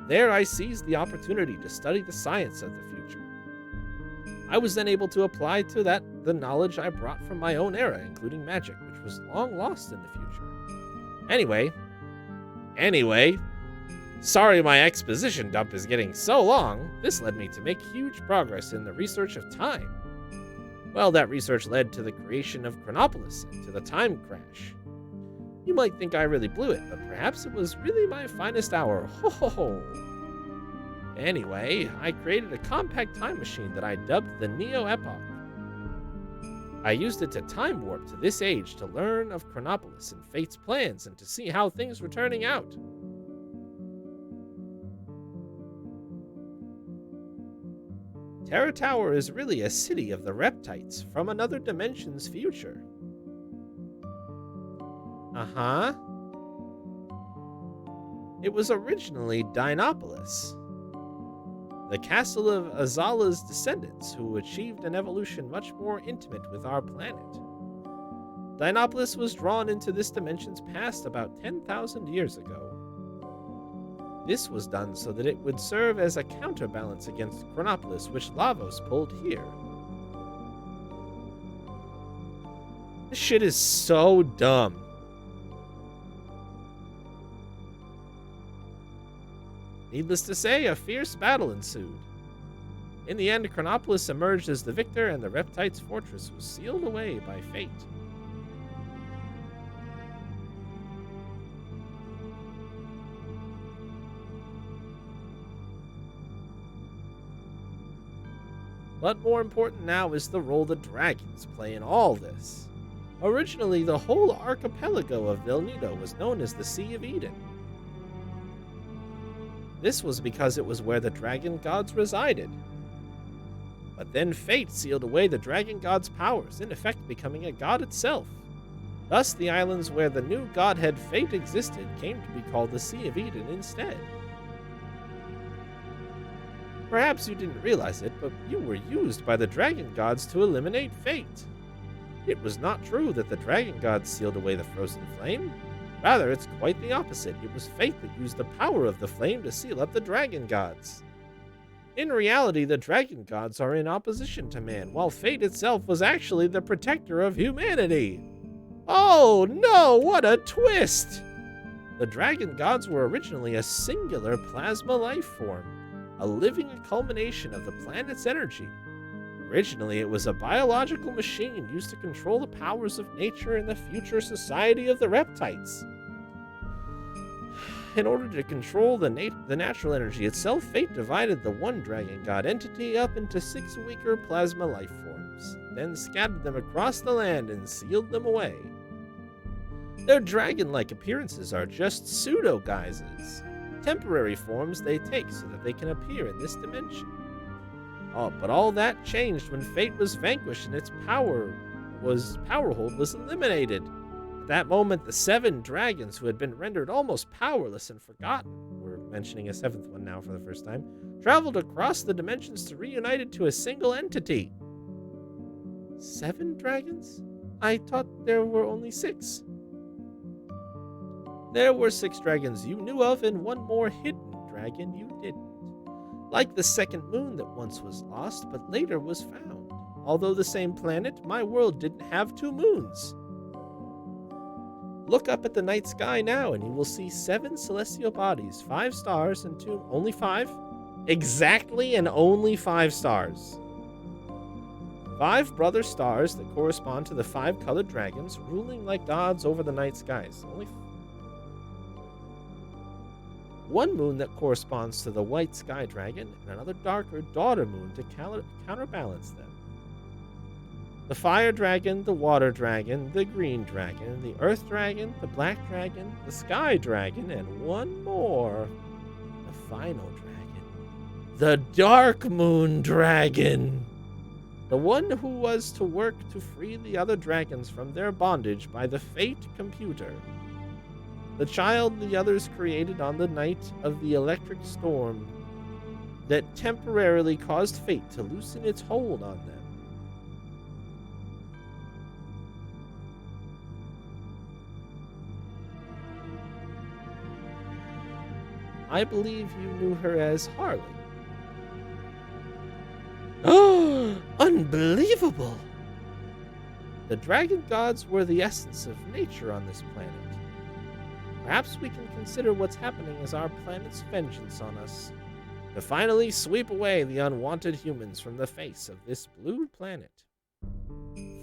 There I seized the opportunity to study the science of the future. I was then able to apply to that the knowledge I brought from my own era, including magic, which was long lost in the future. Anyway, sorry my exposition dump is getting so long. This led me to make huge progress in the research of time. Well, that research led to the creation of Chronopolis and to the time crash. You might think I really blew it, but perhaps it was really my finest hour. Ho ho ho! Anyway, I created a compact time machine that I dubbed the Neo-Epoch. I used it to time warp to this age to learn of Chronopolis and Fate's plans and to see how things were turning out. Terra Tower is really a city of the Reptites from another dimension's future. Uh-huh. It was originally Dinopolis, the castle of Azala's descendants who achieved an evolution much more intimate with our planet. Dinopolis was drawn into this dimension's past about 10,000 years ago. This was done so that it would serve as a counterbalance against Chronopolis, which Lavos pulled here. This shit is so dumb. Needless to say, a fierce battle ensued. In the end, Chronopolis emerged as the victor, and the Reptites' fortress was sealed away by fate. But more important now is the role the dragons play in all this. Originally, the whole archipelago of Velnido was known as the Sea of Eden. This was because it was where the dragon gods resided. But then fate sealed away the dragon god's powers, in effect becoming a god itself. Thus, the islands where the new godhead Fate existed came to be called the Sea of Eden instead. Perhaps you didn't realize it, but you were used by the dragon gods to eliminate fate. It was not true that the dragon gods sealed away the frozen flame. Rather, it's quite the opposite. It was fate that used the power of the flame to seal up the dragon gods. In reality, the dragon gods are in opposition to man, while fate itself was actually the protector of humanity. Oh no, what a twist! The dragon gods were originally a singular plasma life form, a living culmination of the planet's energy. Originally, it was a biological machine used to control the powers of nature and the future society of the reptites. In order to control the natural energy itself, fate divided the one dragon god entity up into 6 weaker plasma life forms, then scattered them across the land and sealed them away. Their dragon-like appearances are just pseudo-guises, temporary forms they take so that they can appear in this dimension. Oh, but all that changed when fate was vanquished and its powerhold was eliminated. At that moment, the 7 dragons who had been rendered almost powerless and forgotten, we're mentioning a 7th one now for the first time, traveled across the dimensions to reunite into a single entity. 7 dragons? I thought there were only 6. There were 6 dragons you knew of and 1 more hidden dragon you didn't. Like the second moon that once was lost but later was found. Although the same planet, my world didn't have 2 moons. Look up at the night sky now and you will see 7 celestial bodies, 5 stars and 2... Only 5? Exactly, and only 5 stars. 5 brother stars that correspond to the 5 colored dragons ruling like gods over the night skies. Only 1 moon that corresponds to the white sky dragon, and another darker daughter moon to counterbalance them. The fire dragon, the water dragon, the green dragon, the earth dragon, the black dragon, the sky dragon, and 1 more. The final dragon. The dark moon dragon. The one who was to work to free the other dragons from their bondage by the fate computer. The child the others created on the night of the electric storm that temporarily caused fate to loosen its hold on them. I believe you knew her as Harley. Oh, unbelievable! The dragon gods were the essence of nature on this planet. Perhaps we can consider what's happening as our planet's vengeance on us, to finally sweep away the unwanted humans from the face of this blue planet.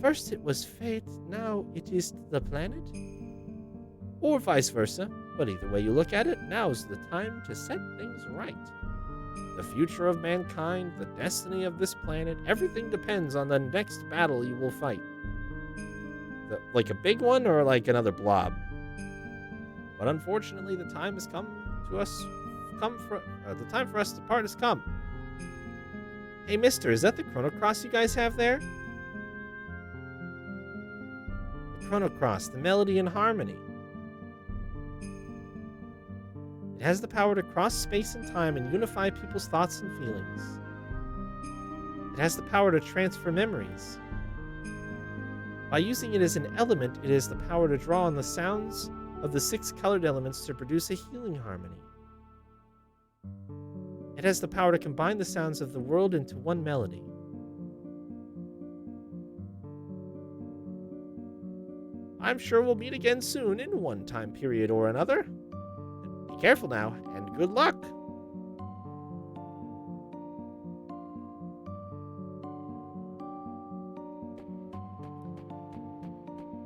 First it was fate, now it is the planet? Or vice versa, but either way you look at it, now's the time to set things right. The future of mankind, the destiny of this planet, everything depends on the next battle you will fight. Like a big one or like another blob? But unfortunately, the time has come to us. The time for us to part has come. Hey, mister, is that the Chrono Cross you guys have there? The Chrono Cross, the melody and harmony. It has the power to cross space and time and unify people's thoughts and feelings. It has the power to transfer memories. By using it as an element, it has the power to draw on the sounds of the 6 colored elements to produce a healing harmony. It has the power to combine the sounds of the world into one melody. I'm sure we'll meet again soon in one time period or another. Be careful now, and good luck!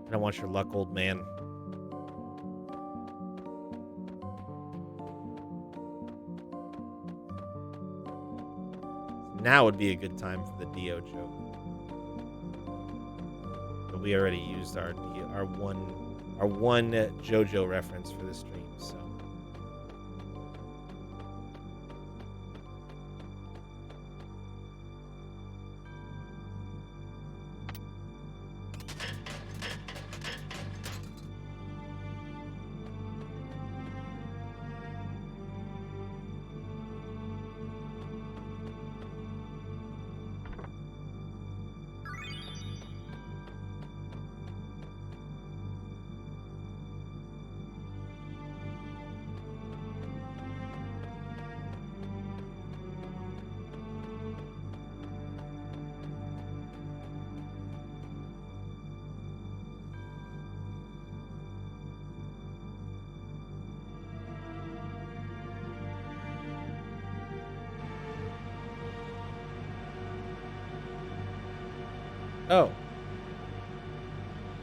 I don't want your luck, old man. Now would be a good time for the Dio joke. But we already used our one JoJo reference for the stream, so. Oh.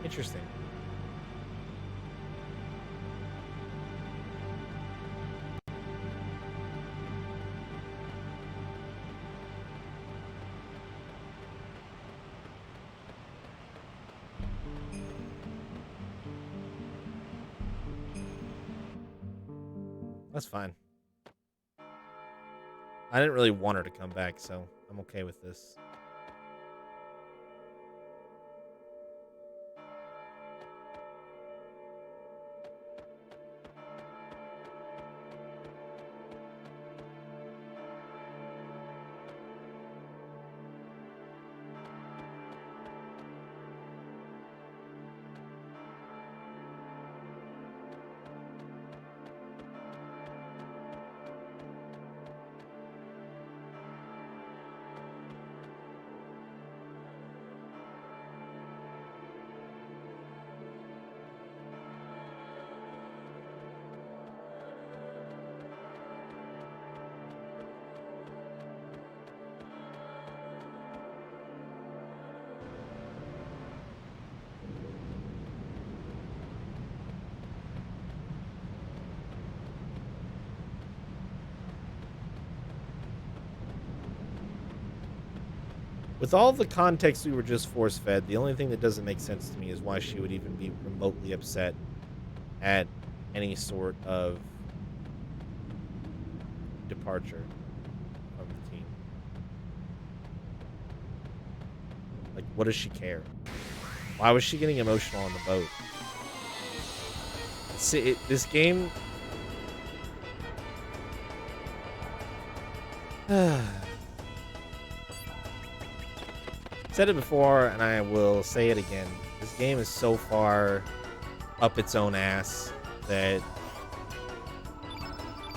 Interesting. That's fine. I didn't really want her to come back, so I'm okay with this. With all the context we were just force-fed, the only thing that doesn't make sense to me is why she would even be remotely upset at any sort of departure from the team. Like, what does she care? Why was she getting emotional on the boat? See, this game... Said it before, and I will say it again. This game is so far up its own ass that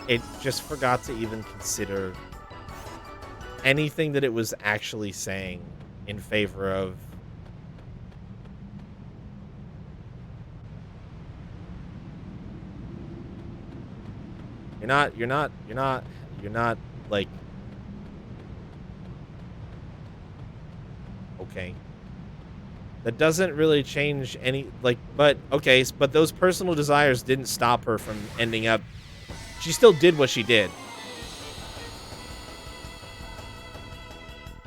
it just forgot to even consider anything that it was actually saying in favor of you're not like okay. That doesn't really change any, like, but, okay, but those personal desires didn't stop her from ending up, she still did what she did.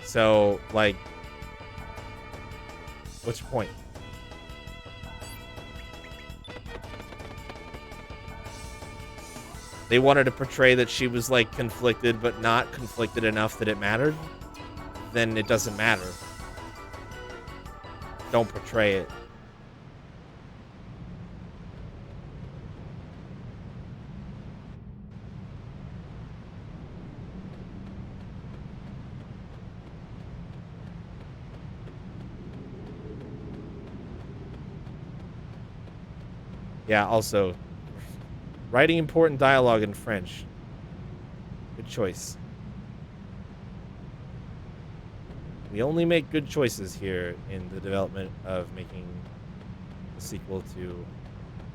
So, like, what's your point? They wanted to portray that she was, like, conflicted, but not conflicted enough that it mattered? Then it doesn't matter. Don't portray it. Yeah, also, writing important dialogue in French. Good choice. We only make good choices here in the development of making a sequel to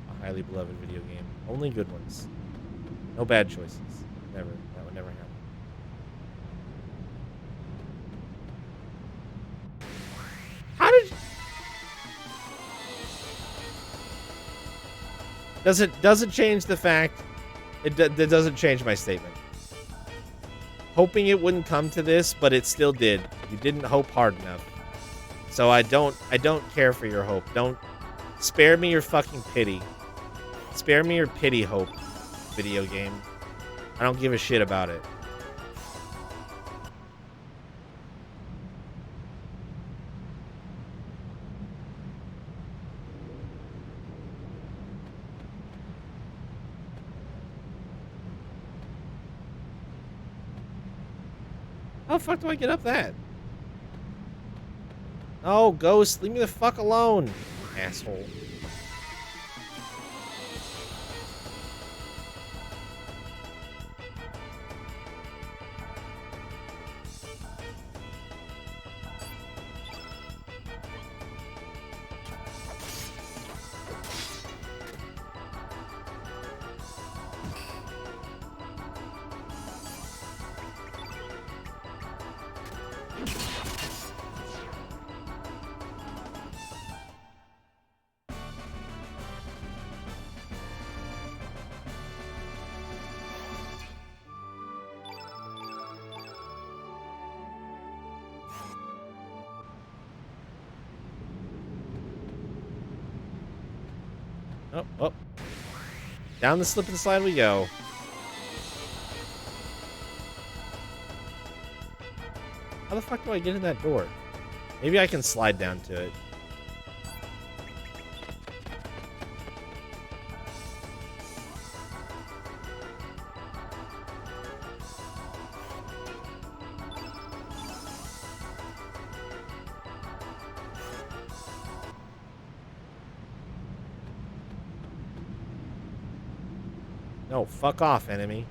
a highly beloved video game. Only good ones. No bad choices. Never. That would never happen. How did... Doesn't change the fact... It doesn't change my statement. Hoping it wouldn't come to this, but it still did. You didn't hope hard enough. So I don't care for your hope. Don't spare me your fucking pity. Spare me your pity hope, video game. I don't give a shit about it. How the fuck do I get up that? Oh, Ghost, leave me the fuck alone, asshole. Oh, oh. Down the slip and slide we go. How the fuck do I get in that door? Maybe I can slide down to it. No, fuck off, enemy.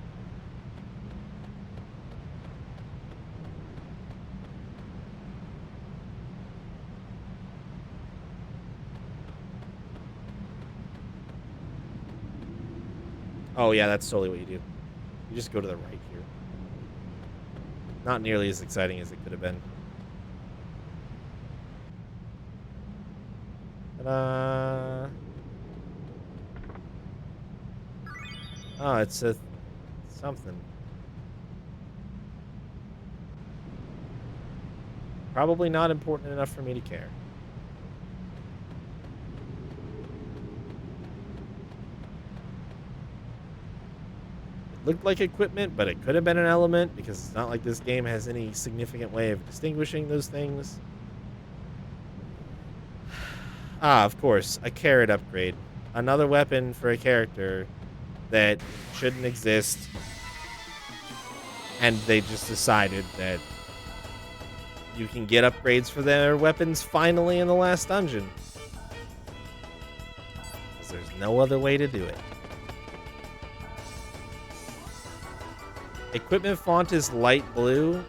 Oh, yeah, that's totally what you do. You just go to the right here. Not nearly as exciting as it could have been. Ta-da! Oh, it's a something. Probably not important enough for me to care. It looked like equipment, but it could have been an element because it's not like this game has any significant way of distinguishing those things. Ah, of course, a carrot upgrade. Another weapon for a character that shouldn't exist. And they just decided that you can get upgrades for their weapons finally in the last dungeon. Because there's no other way to do it. Equipment font is light blue.